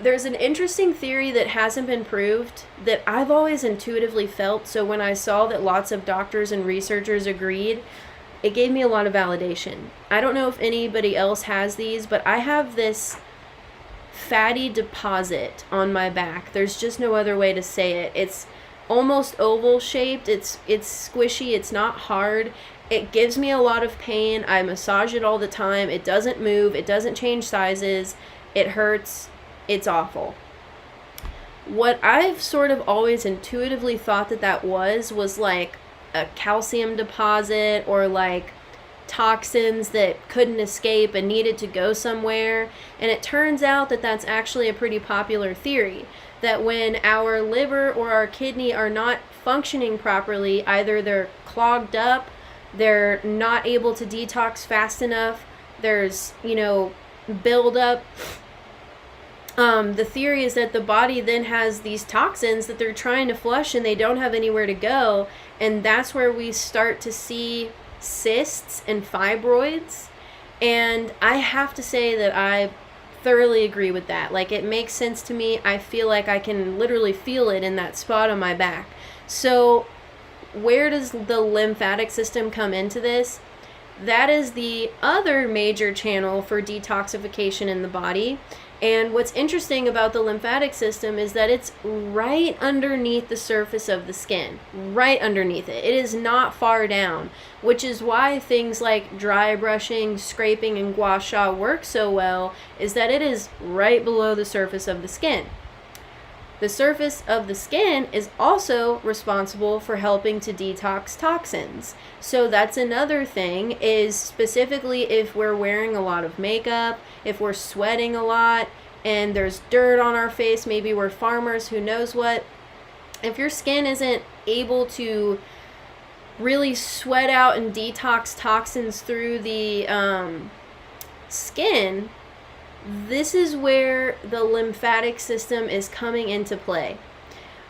there's an interesting theory that hasn't been proved that I've always intuitively felt. So when I saw that lots of doctors and researchers agreed, it gave me a lot of validation. I don't know if anybody else has these, but I have this fatty deposit on my back. There's just no other way to say it. It's almost oval shaped. It's squishy. It's not hard. It gives me a lot of pain. I massage it all the time. It doesn't move. It doesn't change sizes. It hurts. It's awful. What I've sort of always intuitively thought that was like a calcium deposit or like toxins that couldn't escape and needed to go somewhere. And it turns out that that's actually a pretty popular theory, that when our liver or our kidney are not functioning properly, either they're clogged up, they're not able to detox fast enough, there's, buildup. The theory is that the body then has these toxins that they're trying to flush and they don't have anywhere to go. And that's where we start to see cysts and fibroids. And I have to say that I thoroughly agree with that. Like, it makes sense to me. I feel like I can literally feel it in that spot on my back. So where does the lymphatic system come into this? That is the other major channel for detoxification in the body. And what's interesting about the lymphatic system is that it's right underneath the surface of the skin, right underneath it. It is not far down, which is why things like dry brushing, scraping, and gua sha work so well, is that it is right below the surface of the skin. The surface of the skin is also responsible for helping to detox toxins. So that's another thing, is specifically if we're wearing a lot of makeup, if we're sweating a lot, and there's dirt on our face, maybe we're farmers, who knows what. If your skin isn't able to really sweat out and detox toxins through the skin, this is where the lymphatic system is coming into play.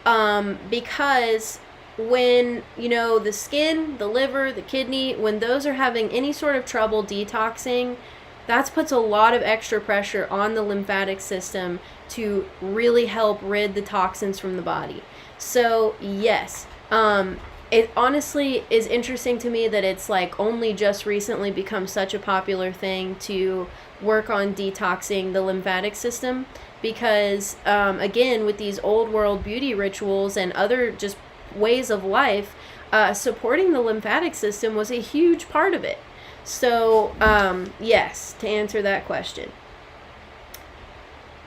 Because when, the skin, the liver, the kidney, when those are having any sort of trouble detoxing, that puts a lot of extra pressure on the lymphatic system to really help rid the toxins from the body. So yes, it honestly is interesting to me that it's like only just recently become such a popular thing to work on detoxing the lymphatic system, because again, with these old world beauty rituals and other just ways of life, supporting the lymphatic system was a huge part of it. So yes, to answer that question.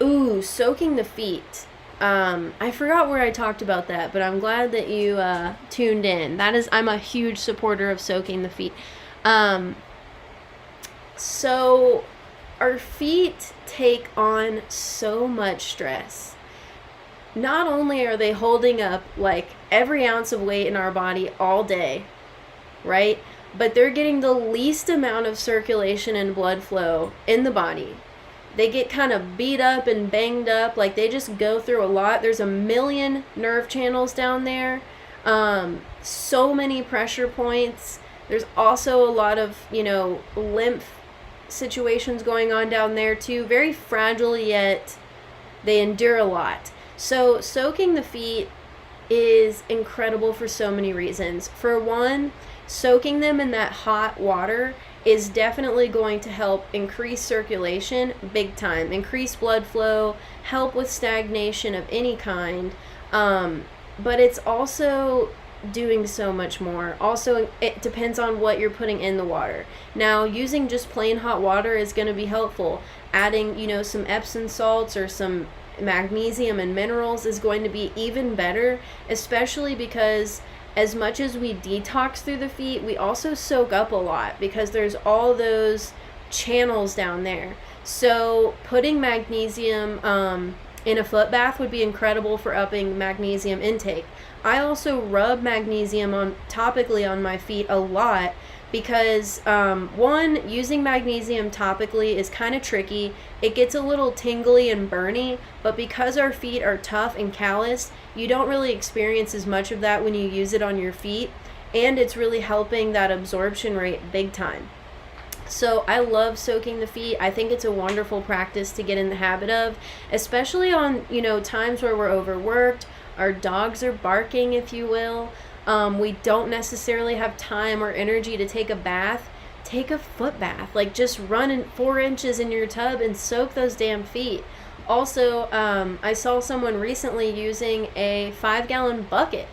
Ooh, soaking the feet. I forgot where I talked about that, but I'm glad that you tuned in. I'm a huge supporter of soaking the feet. So our feet take on so much stress. Not only are they holding up like every ounce of weight in our body all day, right? But they're getting the least amount of circulation and blood flow in the body. They get kind of beat up and banged up, like they just go through a lot. There's a million nerve channels down there, so many pressure points. There's also a lot of, lymph situations going on down there too. Very fragile, yet they endure a lot. So soaking the feet is incredible for so many reasons. For one, soaking them in that hot water is definitely going to help increase circulation big time, increase blood flow, help with stagnation of any kind. But it's also doing so much more. Also, it depends on what you're putting in the water. Now, using just plain hot water is going to be helpful. Adding, some Epsom salts or some magnesium and minerals is going to be even better, especially because as much as we detox through the feet, we also soak up a lot because there's all those channels down there. So putting magnesium in a foot bath would be incredible for upping magnesium intake. I also rub magnesium topically on my feet a lot because one, using magnesium topically is kind of tricky. It gets a little tingly and burny, but because our feet are tough and calloused, you don't really experience as much of that when you use it on your feet, and it's really helping that absorption rate big time. So I love soaking the feet. I think it's a wonderful practice to get in the habit of, especially on, times where we're overworked, our dogs are barking, if you will. We don't necessarily have time or energy to take a bath. Take a foot bath. Like, just run in 4 inches in your tub and soak those damn feet. Also, I saw someone recently using a 5-gallon bucket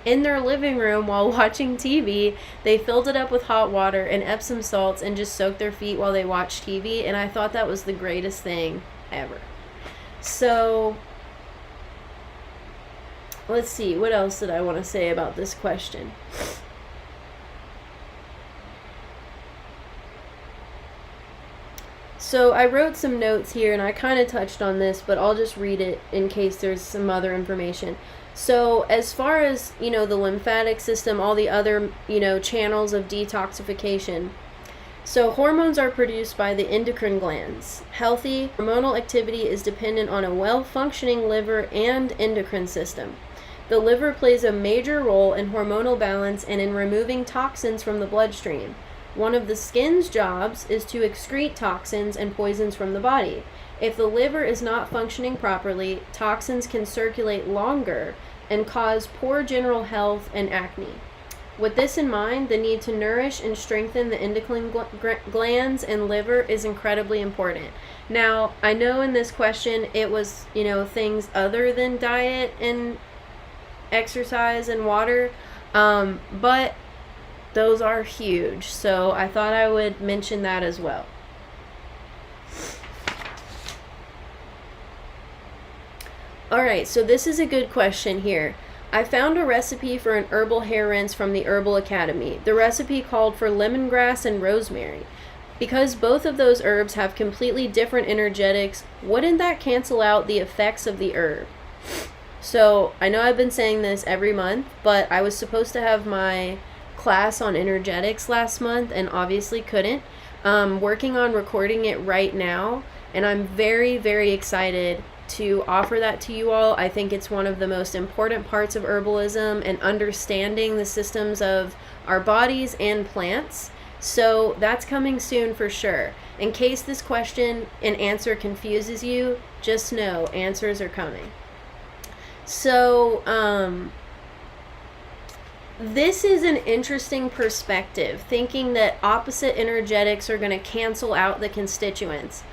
in their living room while watching TV. They filled it up with hot water and Epsom salts and just soaked their feet while they watched TV, and I thought that was the greatest thing ever. So, let's see, what else did I want to say about this question? So I wrote some notes here, and I kind of touched on this, but I'll just read it in case there's some other information. So as far as, the lymphatic system, all the other, channels of detoxification. So hormones are produced by the endocrine glands. Healthy hormonal activity is dependent on a well-functioning liver and endocrine system. The liver plays a major role in hormonal balance and in removing toxins from the bloodstream. One of the skin's jobs is to excrete toxins and poisons from the body. If the liver is not functioning properly, toxins can circulate longer and cause poor general health and acne. With this in mind, the need to nourish and strengthen the endocrine glands and liver is incredibly important. Now, I know in this question it was, things other than diet and exercise and water, but those are huge, so I thought I would mention that as well. Alright, so this is a good question here. I found a recipe for an herbal hair rinse from the Herbal Academy. The recipe called for lemongrass and rosemary. Because both of those herbs have completely different energetics, wouldn't that cancel out the effects of the herb? So, I know I've been saying this every month, but I was supposed to have my class on energetics last month and obviously couldn't. Working on recording it right now, and I'm very, very excited to offer that to you all. I think it's one of the most important parts of herbalism and understanding the systems of our bodies and plants. So that's coming soon for sure. In case this question and answer confuses you, just know answers are coming. So, this is an interesting perspective, thinking that opposite energetics are going to cancel out the constituents.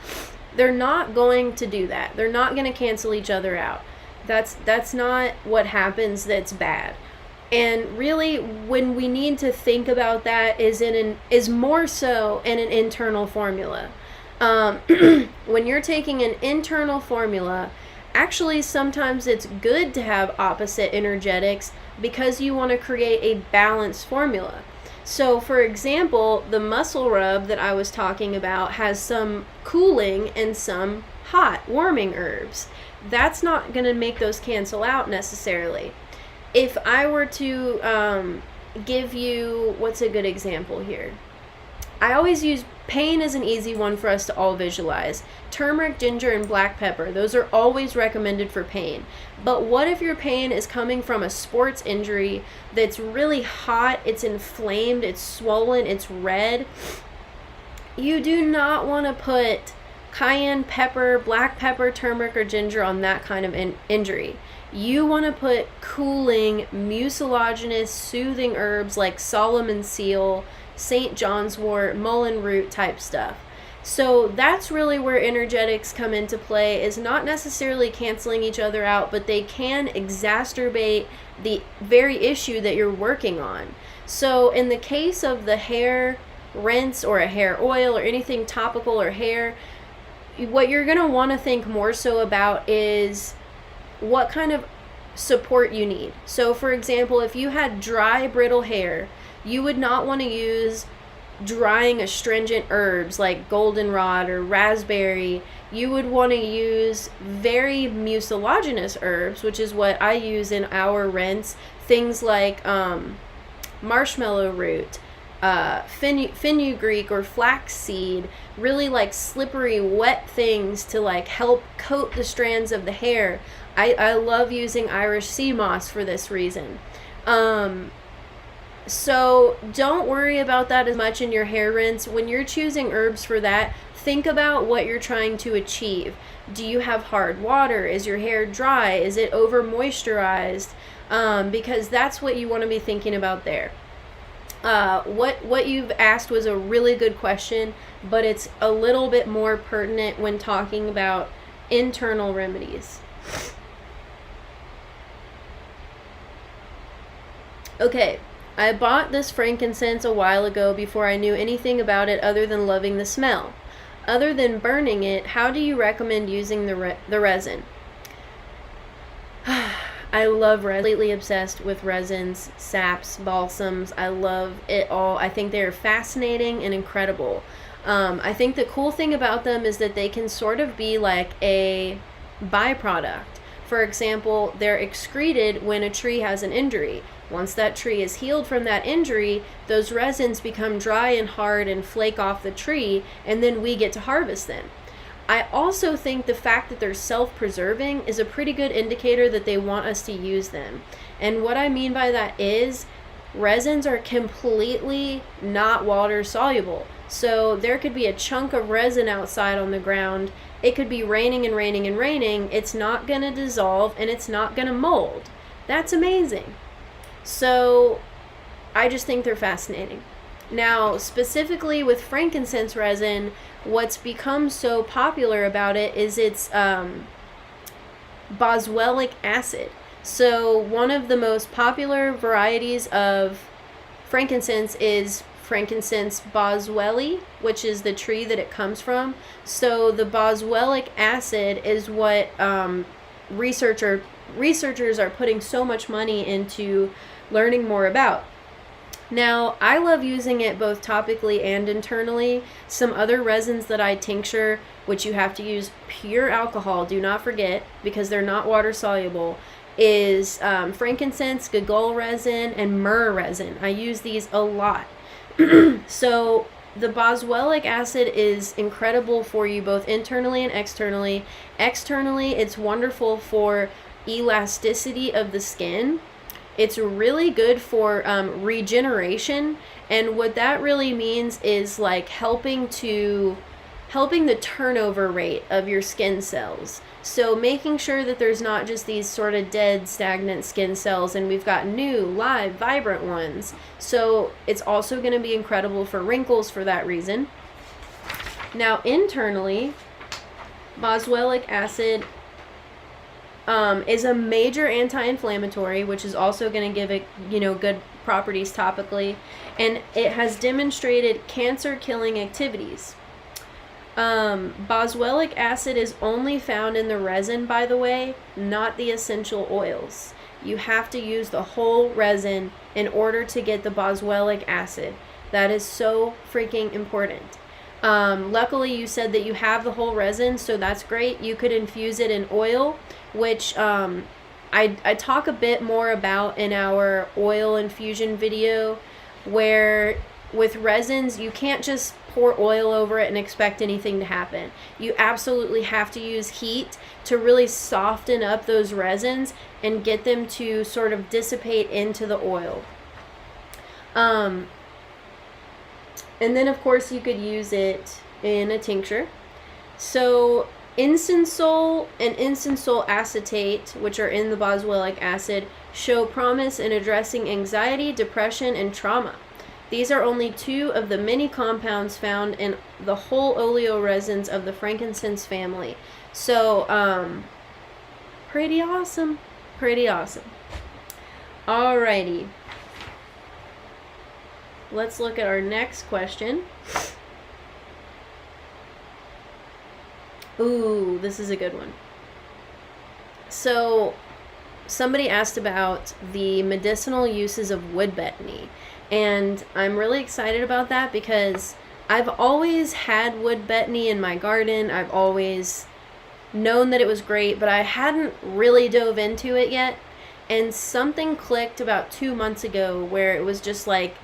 They're not going to do that. They're not going to cancel each other out. That's not what happens that's bad. And really, when we need to think about that is more so in an internal formula. When you're taking an internal formula, actually sometimes it's good to have opposite energetics because you want to create a balanced formula. So, for example, the muscle rub that I was talking about has some cooling and some hot, warming herbs. That's not going to make those cancel out necessarily. If I were to give you, what's a good example here? I always use pain as an easy one for us to all visualize. Turmeric, ginger, and black pepper, those are always recommended for pain. But what if your pain is coming from a sports injury that's really hot, it's inflamed, it's swollen, it's red? You do not want to put cayenne pepper, black pepper, turmeric, or ginger on that kind of injury. You want to put cooling, mucilaginous, soothing herbs like Solomon seal, St. John's wort, mullein root type stuff. So that's really where energetics come into play, is not necessarily canceling each other out, but they can exacerbate the very issue that you're working on. So in the case of the hair rinse or a hair oil or anything topical or hair, what you're going to want to think more so about is what kind of support you need. So for example, if you had dry, brittle hair, you would not want to use drying astringent herbs like goldenrod or raspberry. You would want to use very mucilaginous herbs, which is what I use in our rinse. Things like marshmallow root, fenugreek or flaxseed, really like slippery, wet things to like help coat the strands of the hair. I love using Irish sea moss for this reason. So don't worry about that as much in your hair rinse. When you're choosing herbs for that, think about what you're trying to achieve. Do you have hard water? Is your hair dry? Is it over moisturized? Because that's what you want to be thinking about there. What you've asked was a really good question, but it's a little bit more pertinent when talking about internal remedies. Okay. I bought this frankincense a while ago before I knew anything about it other than loving the smell. Other than burning it, how do you recommend using the resin? I love resin. Completely obsessed with resins, saps, balsams. I love it all. I think they're fascinating and incredible. I think the cool thing about them is that they can sort of be like a byproduct. For example, they're excreted when a tree has an injury. Once that tree is healed from that injury, those resins become dry and hard and flake off the tree, and then we get to harvest them. I also think the fact that they're self-preserving is a pretty good indicator that they want us to use them. And what I mean by that is resins are completely not water soluble. So there could be a chunk of resin outside on the ground. It could be raining and raining and raining. It's not going to dissolve and it's not going to mold. That's amazing. So I just think they're fascinating. Now, specifically with frankincense resin, what's become so popular about it is its boswellic acid. So one of the most popular varieties of frankincense is frankincense boswelli, which is the tree that it comes from. So the boswellic acid is what researchers are putting so much money into learning more about. Now, I love using it both topically and internally. Some other resins that I tincture, which you have to use pure alcohol, do not forget, because they're not water soluble, is frankincense, gagol resin, and myrrh resin. I use these a lot. So the boswellic acid is incredible for you both internally and externally. Externally, it's wonderful for elasticity of the skin. It's really good for regeneration, and what that really means is like helping the turnover rate of your skin cells. So making sure that there's not just these sort of dead, stagnant skin cells, and we've got new, live, vibrant ones. So it's also going to be incredible for wrinkles for that reason. Now internally, boswellic acid is a major anti-inflammatory, which is also going to give it, good properties topically, and it has demonstrated cancer-killing activities. Boswellic acid is only found in the resin, by the way, not the essential oils. You have to use the whole resin in order to get the boswellic acid. That is so freaking important. Luckily, you said that you have the whole resin, so that's great. You could infuse it in oil, which I talk a bit more about in our oil infusion video, where with resins, you can't just pour oil over it and expect anything to happen. You absolutely have to use heat to really soften up those resins and get them to sort of dissipate into the oil. And then, of course, you could use it in a tincture. So insensol and insensol acetate, which are in the boswellic acid, show promise in addressing anxiety, depression, and trauma. These are only 2 of the many compounds found in the whole oleoresins of the frankincense family. So, pretty awesome. Pretty awesome. Alrighty. Let's look at our next question. Ooh, this is a good one. So, somebody asked about the medicinal uses of wood betony, and I'm really excited about that because I've always had wood betony in my garden. I've always known that it was great, but I hadn't really dove into it yet, and something clicked about 2 months ago where it was just like,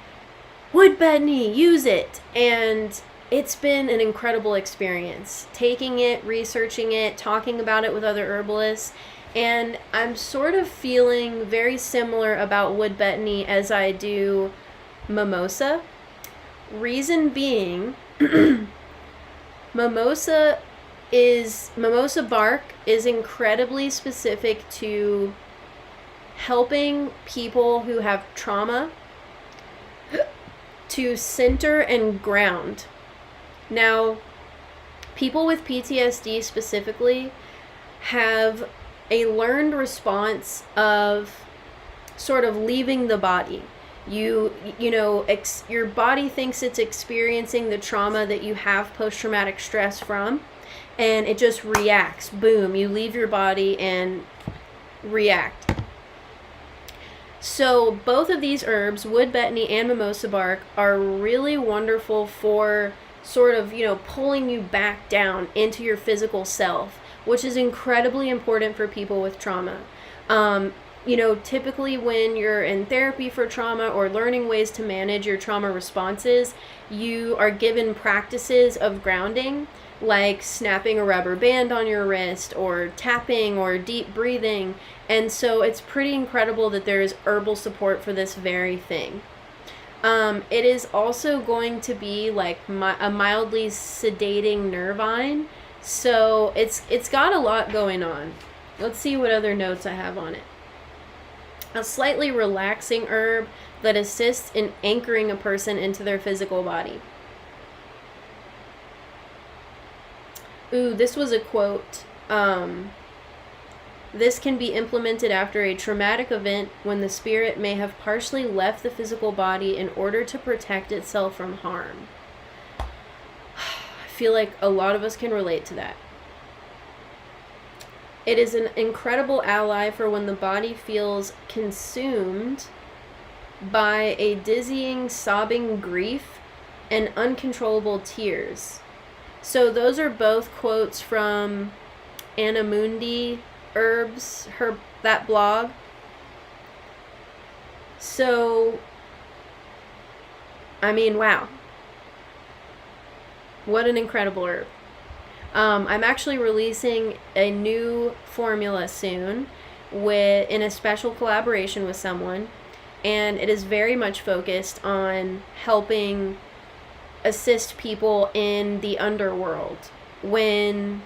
wood betony, use it, and it's been an incredible experience. Taking it, researching it, talking about it with other herbalists, and I'm sort of feeling very similar about wood betony as I do mimosa. Reason being, mimosa bark is incredibly specific to helping people who have trauma to center and ground. Now, people with PTSD specifically have a learned response of sort of leaving the body. Your body thinks it's experiencing the trauma that you have post-traumatic stress from, and it just reacts. Boom, you leave your body and react. So both of these herbs, wood betony and mimosa bark, are really wonderful for sort of, pulling you back down into your physical self, which is incredibly important for people with trauma. Typically when you're in therapy for trauma or learning ways to manage your trauma responses, you are given practices of grounding, like snapping a rubber band on your wrist or tapping or deep breathing. And so it's pretty incredible that there is herbal support for this very thing. It is also going to be like a mildly sedating nervine. So it's got a lot going on. Let's see what other notes I have on it. A slightly relaxing herb that assists in anchoring a person into their physical body. Ooh, this was a quote. This can be implemented after a traumatic event when the spirit may have partially left the physical body in order to protect itself from harm. I feel like a lot of us can relate to that. It is an incredible ally for when the body feels consumed by a dizzying, sobbing grief and uncontrollable tears. So those are both quotes from Anamundi Herbs, that blog. So, wow. What an incredible herb. I'm actually releasing a new formula soon in a special collaboration with someone, and it is very much focused on helping assist people in the underworld when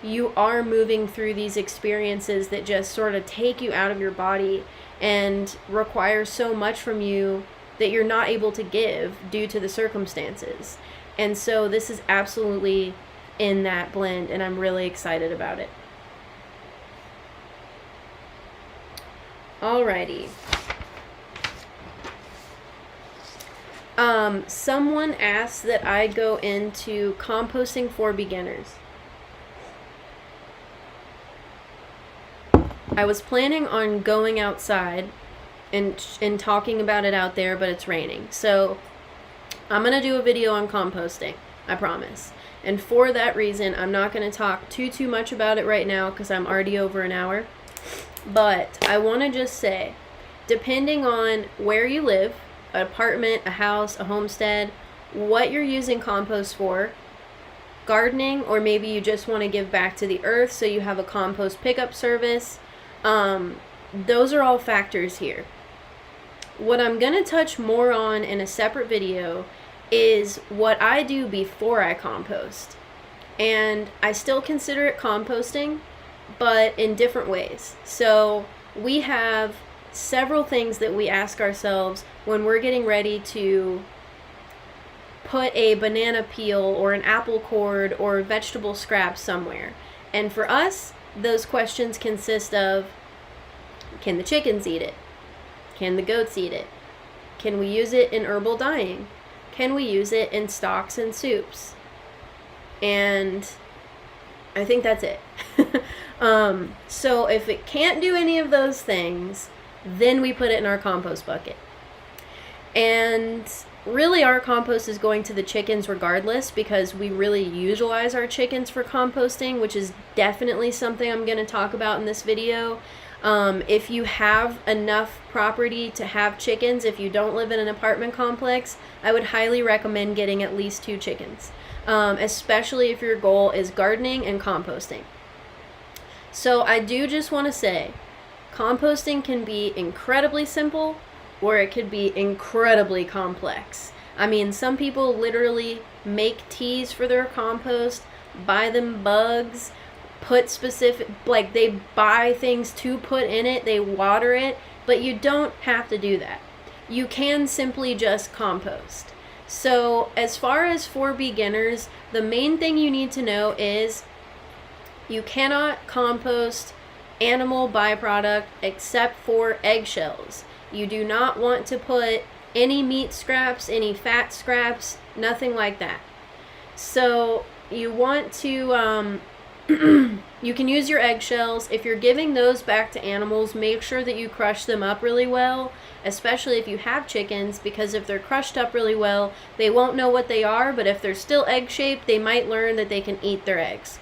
you are moving through these experiences that just sort of take you out of your body and require so much from you that you're not able to give due to the circumstances. And so this is absolutely in that blend, and I'm really excited about it. Alrighty. Someone asked that I go into composting for beginners. I was planning on going outside and talking about it out there, but it's raining. So I'm going to do a video on composting, I promise. And for that reason, I'm not going to talk too much about it right now because I'm already over an hour. But I want to just say, depending on where you live, an apartment, a house, a homestead, what you're using compost for, gardening, or maybe you just want to give back to the earth so you have a compost pickup service, those are all factors here. What I'm going to touch more on in a separate video is what I do before I compost. And I still consider it composting, but in different ways. So we have several things that we ask ourselves when we're getting ready to put a banana peel or an apple cord or vegetable scraps somewhere. And for us, those questions consist of, can the chickens eat it? Can the goats eat it? Can we use it in herbal dyeing? Can we use it in stocks and soups? And I think that's it. So if it can't do any of those things, then we put it in our compost bucket. And really our compost is going to the chickens regardless, because we really utilize our chickens for composting, which is definitely something I'm going to talk about in this video. If you have enough property to have chickens, if you don't live in an apartment complex, I would highly recommend getting at least 2 chickens, especially if your goal is gardening and composting. So I do just want to say, composting can be incredibly simple, or it could be incredibly complex. I mean, some people literally make teas for their compost, buy them bugs, put specific, like they buy things to put in it, they water it, but you don't have to do that. You can simply just compost. So as far as for beginners, the main thing you need to know is you cannot compost animal byproduct except for eggshells. You do not want to put any meat scraps, any fat scraps, nothing like that. So you want to, you can use your eggshells. If you're giving those back to animals, make sure that you crush them up really well, especially if you have chickens, because if they're crushed up really well, they won't know what they are, but if they're still egg-shaped, they might learn that they can eat their eggs.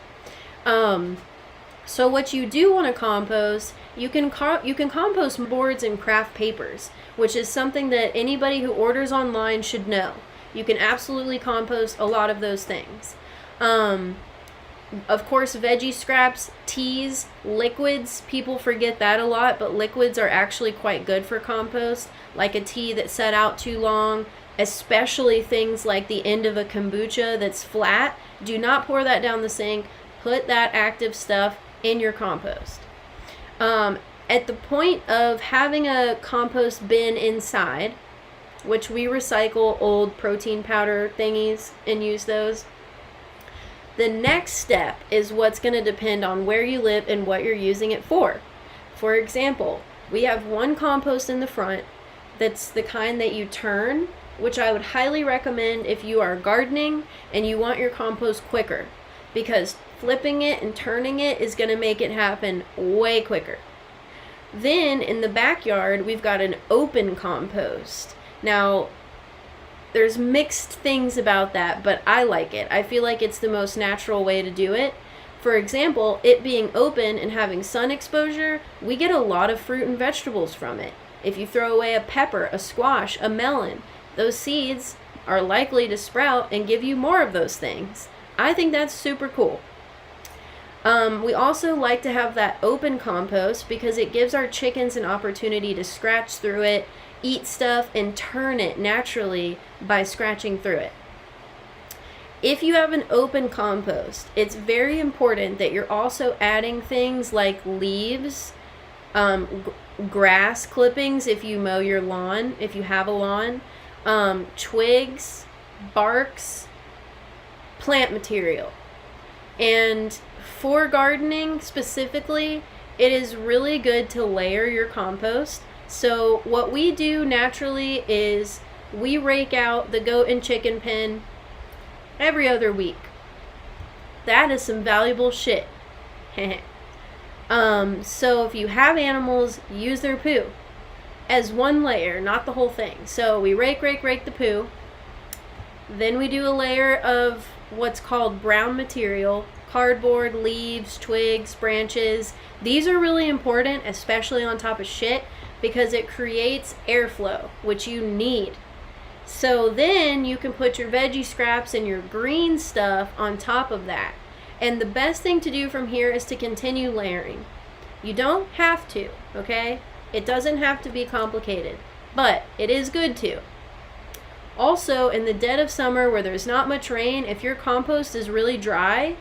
So what you do want to compost, you can compost boards and craft papers, which is something that anybody who orders online should know. You can absolutely compost a lot of those things. Of course, veggie scraps, teas, liquids, people forget that a lot, but liquids are actually quite good for compost, like a tea that set out too long, especially things like the end of a kombucha that's flat. Do not pour that down the sink. Put that active stuff in your compost. At the point of having a compost bin inside, which we recycle old protein powder thingies and use those, the next step is what's going to depend on where you live and what you're using it for. For example, we have one compost in the front that's the kind that you turn, which I would highly recommend if you are gardening and you want your compost quicker, because flipping it and turning it is going to make it happen way quicker. Then in the backyard, we've got an open compost. Now, there's mixed things about that, but I like it. I feel like it's the most natural way to do it. For example, it being open and having sun exposure, we get a lot of fruit and vegetables from it. If you throw away a pepper, a squash, a melon, those seeds are likely to sprout and give you more of those things. I think that's super cool. We also like to have that open compost because it gives our chickens an opportunity to scratch through it, eat stuff, and turn it naturally by scratching through it. If you have an open compost, it's very important that you're also adding things like leaves, grass clippings if you mow your lawn, if you have a lawn, twigs, barks, plant material. And for gardening specifically, it is really good to layer your compost. So what we do naturally is we rake out the goat and chicken pen every other week. That is some valuable shit. So if you have animals, use their poo as one layer, not the whole thing. So we rake the poo. Then we do a layer of what's called brown material, cardboard, leaves, twigs, branches. These are really important, especially on top of shit, because it creates airflow, which you need. So then you can put your veggie scraps and your green stuff on top of that. And the best thing to do from here is to continue layering. You don't have to, okay? It doesn't have to be complicated, but it is good to. Also, in the dead of summer where there's not much rain, if your compost is really dry,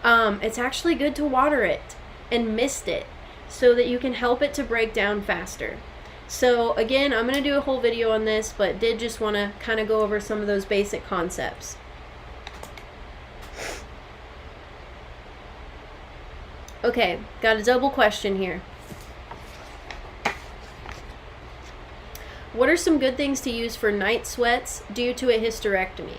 it's actually good to water it and mist it so that you can help it to break down faster. So again, I'm going to do a whole video on this, but did just want to kind of go over some of those basic concepts. Okay, got a double question here. What are some good things to use for night sweats due to a hysterectomy?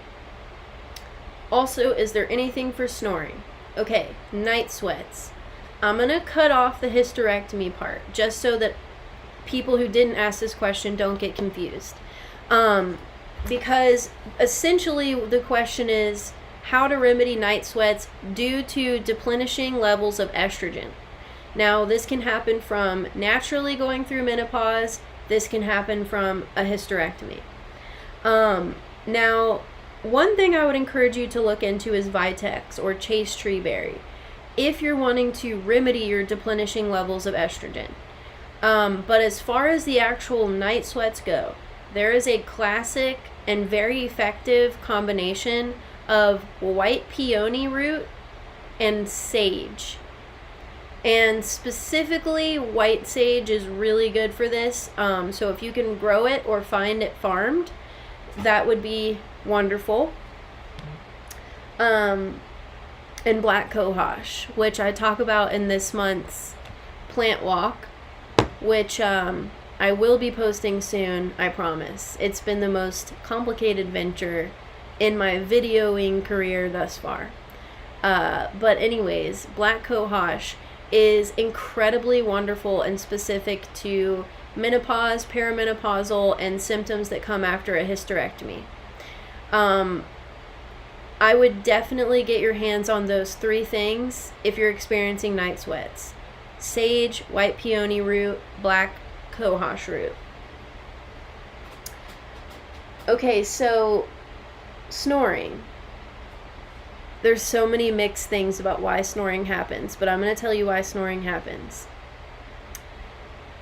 Also, is there anything for snoring? Okay, night sweats. I'm going to cut off the hysterectomy part just so that people who didn't ask this question don't get confused. Because essentially the question is how to remedy night sweats due to deplenishing levels of estrogen. Now, this can happen from naturally going through menopause. This can happen from a hysterectomy. Now, one thing I would encourage you to look into is Vitex or Chase Treeberry if you're wanting to remedy your deplenishing levels of estrogen. But as far as the actual night sweats go, there is a classic and very effective combination of white peony root and sage. And specifically, white sage is really good for this. So if you can grow it or find it farmed, that would be wonderful. And black cohosh, which I talk about in this month's plant walk, which I will be posting soon, I promise. It's been the most complicated venture in my videoing career thus far. But anyways, black cohosh is incredibly wonderful and specific to menopause, perimenopausal, and symptoms that come after a hysterectomy. I would definitely get your hands on those 3 things if you're experiencing night sweats. Sage, white peony root, black cohosh root. Okay, so snoring. There's so many mixed things about why snoring happens, but I'm going to tell you why snoring happens.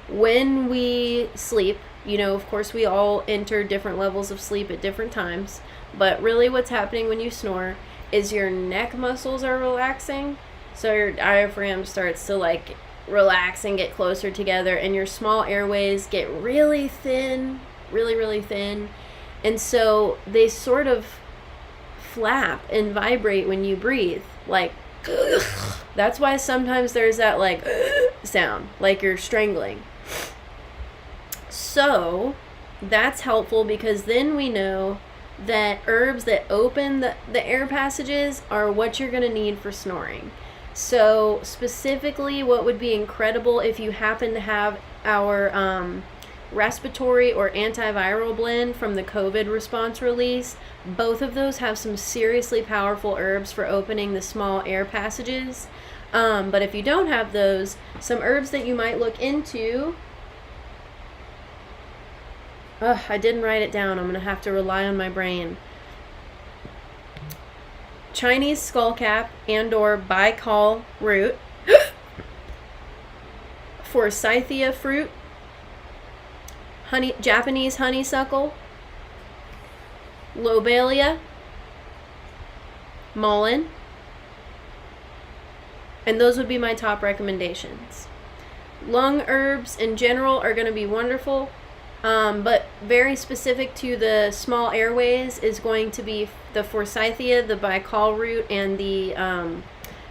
When we sleep, you know, of course we all enter different levels of sleep at different times, but really what's happening when you snore is your neck muscles are relaxing, so your diaphragm starts to like relax and get closer together, and your small airways get really thin, really thin, and so they sort of flap and vibrate when you breathe, like that's why sometimes there's that like sound, like you're strangling. So that's helpful because then we know that herbs that open the air passages are what you're going to need for snoring. So specifically, what would be incredible if you happen to have our respiratory or antiviral blend from the COVID response release. Both of those have some seriously powerful herbs for opening the small air passages. But if you don't have those, some herbs that you might look into. I didn't write it down. I'm going to have to rely on my brain. Chinese skullcap and or baikal root. Forsythia fruit. Japanese honeysuckle, lobelia, mullein, and those would be my top recommendations. Lung herbs in general are going to be wonderful, but very specific to the small airways is going to be the forsythia, the baikal root, and the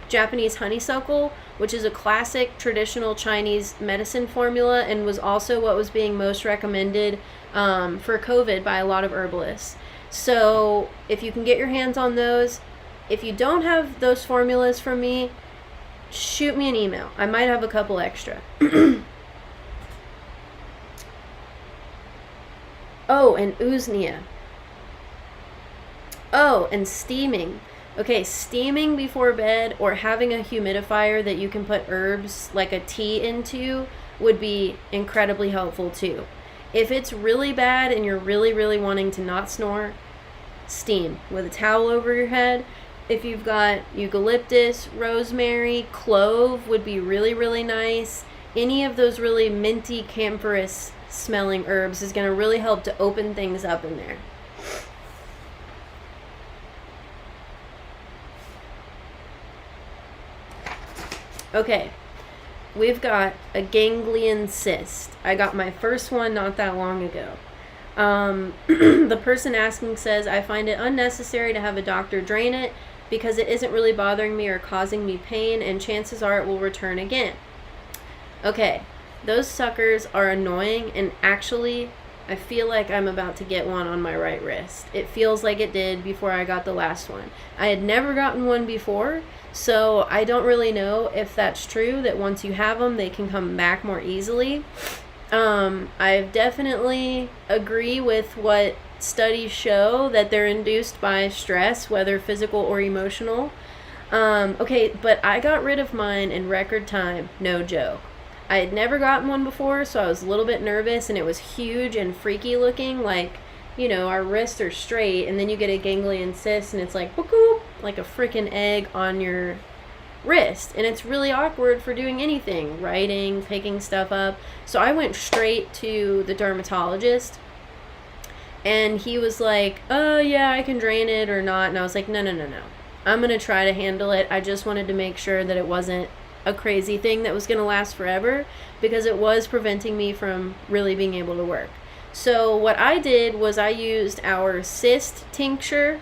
Japanese honeysuckle, which is a classic traditional Chinese medicine formula and was also what was being most recommended for COVID by a lot of herbalists. So if you can get your hands on those, if you don't have those formulas from me, shoot me an email. I might have a couple extra. Oh, and usnea. Oh, and steaming. Okay, steaming before bed or having a humidifier that you can put herbs like a tea into would be incredibly helpful too. If it's really bad and you're really wanting to not snore, steam with a towel over your head. If you've got eucalyptus, rosemary, clove would be really nice. Any of those really minty, camphorous smelling herbs is going to really help to open things up in there. Okay, we've got a ganglion cyst. I got my first one not that long ago. The person asking says, I find it unnecessary to have a doctor drain it because it isn't really bothering me or causing me pain, and chances are it will return again. Okay, those suckers are annoying, and actually, I feel like I'm about to get one on my right wrist. It feels like it did before I got the last one. I had never gotten one before, so I don't really know if that's true, that once you have them, they can come back more easily. I definitely agree with what studies show, that they're induced by stress, whether physical or emotional. Okay, but I got rid of mine in record time, no joke. I had never gotten one before, so I was a little bit nervous, and it was huge and freaky looking, like, you know, our wrists are straight, and then you get a ganglion cyst, and it's like, whoop, like a freaking egg on your wrist, and it's really awkward for doing anything, writing, picking stuff up. So I went straight to the dermatologist, and he was like, oh yeah, I can drain it or not, and I was like, no, I'm gonna try to handle it. I just wanted to make sure that it wasn't a crazy thing that was gonna last forever, because it was preventing me from really being able to work. So what I did was I used our cyst tincture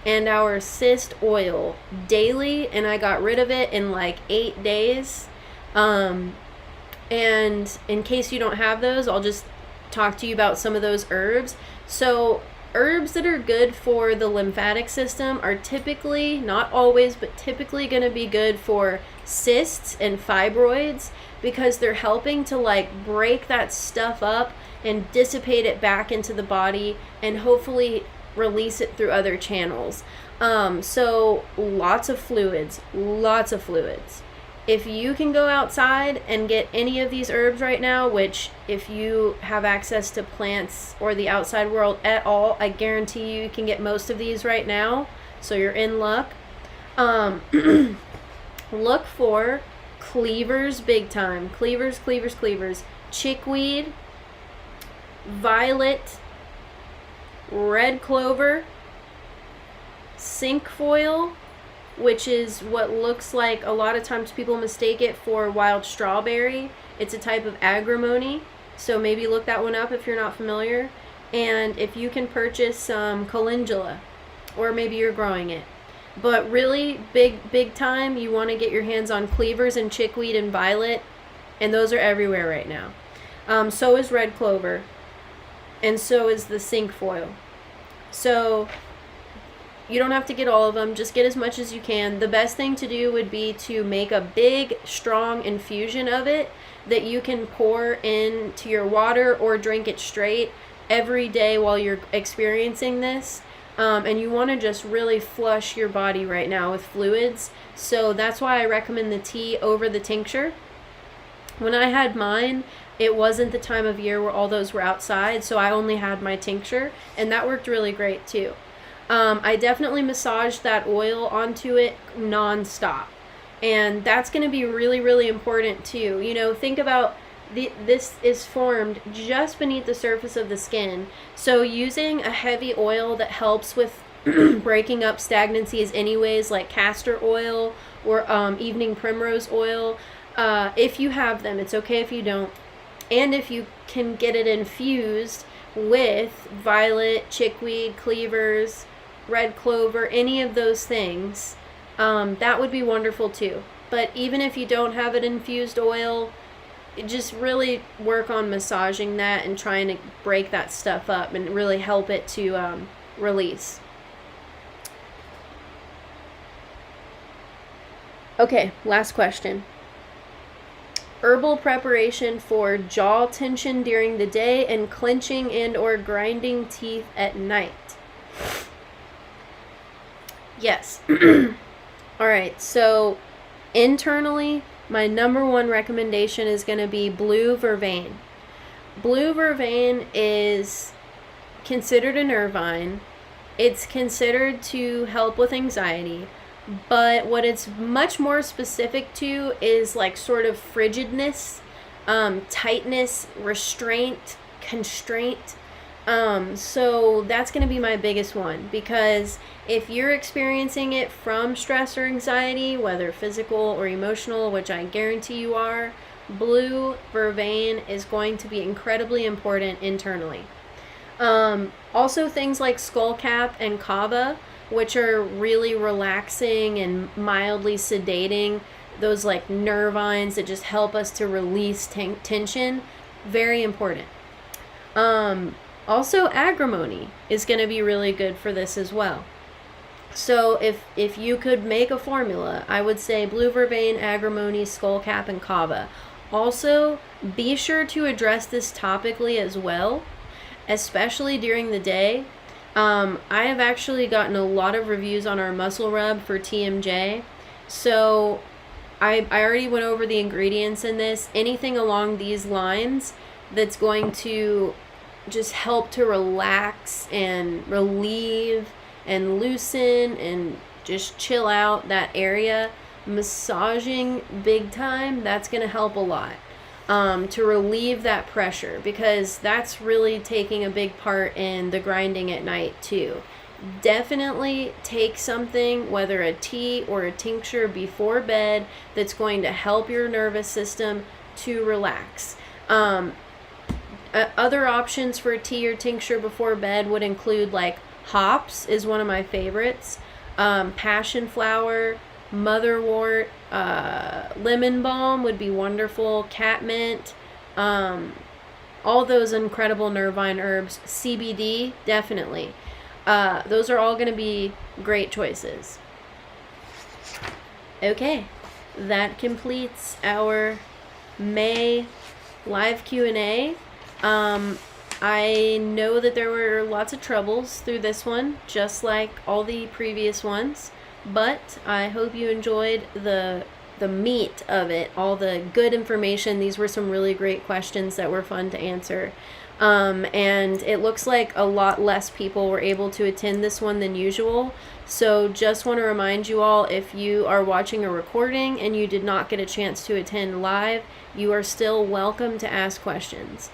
and our cyst oil daily, and I got rid of it in like 8 days. And in case you don't have those, I'll just talk to you about some of those herbs. So herbs that are good for the lymphatic system are typically, not always, but typically going to be good for cysts and fibroids, because they're helping to like break that stuff up and dissipate it back into the body and hopefully release it through other channels. So lots of fluids. If you can go outside and get any of these herbs right now, which if you have access to plants or the outside world at all, I guarantee you can get most of these right now, so you're in luck. Look for cleavers big time. Cleavers. Chickweed, violet, red clover, cinquefoil, which is what looks like, a lot of times people mistake it for wild strawberry. It's a type of agrimony, so maybe look that one up if you're not familiar. And if you can purchase some calendula, or maybe you're growing it. But really, big time, you want to get your hands on cleavers and chickweed and violet, and those are everywhere right now. So is red clover, and so is the cinquefoil. So you don't have to get all of them, just get as much as you can. The best thing to do would be to make a big, strong infusion of it that you can pour into your water or drink it straight every day while you're experiencing this. And you want to just really flush your body right now with fluids. So that's why I recommend the tea over the tincture. When I had mine, it wasn't the time of year where all those were outside, so I only had my tincture, and that worked really great too. I definitely massaged that oil onto it non-stop, and that's going to be really, really important too. You know, think about this is formed just beneath the surface of the skin, so using a heavy oil that helps with breaking up stagnancies anyways, like castor oil or evening primrose oil, if you have them. It's okay if you don't. And if you can get it infused with violet, chickweed, cleavers, red clover, any of those things, that would be wonderful too. But even if you don't have an infused oil, just really work on massaging that and trying to break that stuff up and really help it to release. Okay, last question. Herbal preparation for jaw tension during the day and clenching and or grinding teeth at night. Yes. All right, so internally, my number one recommendation is going to be blue vervain. Blue vervain is considered a nervine. It's considered to help with anxiety. But what it's much more specific to is like sort of frigidness, tightness, restraint, constraint. So that's going to be my biggest one, because if you're experiencing it from stress or anxiety, whether physical or emotional, which I guarantee you are, blue vervain is going to be incredibly important internally. Also, things like skullcap and kava, which are really relaxing and mildly sedating, those like nervines that just help us to release tension, very important. Also, agrimony is going to be really good for this as well. So if you could make a formula, I would say blue vervain, agrimony, skullcap, and kava. Also, be sure to address this topically as well, especially during the day. I have actually gotten a lot of reviews on our muscle rub for TMJ. So I already went over the ingredients in this. Anything along these lines that's going to just help to relax and relieve and loosen and just chill out that area. Massaging big time, that's going to help a lot. To relieve that pressure, because that's really taking a big part in the grinding at night too. Definitely take something, whether a tea or a tincture before bed, that's going to help your nervous system to relax. Other options for a tea or tincture before bed would include like hops is one of my favorites, passion flower, motherwort, lemon balm would be wonderful, catmint, all those incredible nervine herbs, CBD, definitely. Those are all going to be great choices. Okay, that completes our May live Q&A. I know that there were lots of troubles through this one, just like all the previous ones, but I hope you enjoyed the meat of it, all the good information. These were some really great questions that were fun to answer. And it looks like a lot less people were able to attend this one than usual. So just want to remind you all, if you are watching a recording and you did not get a chance to attend live, you are still welcome to ask questions.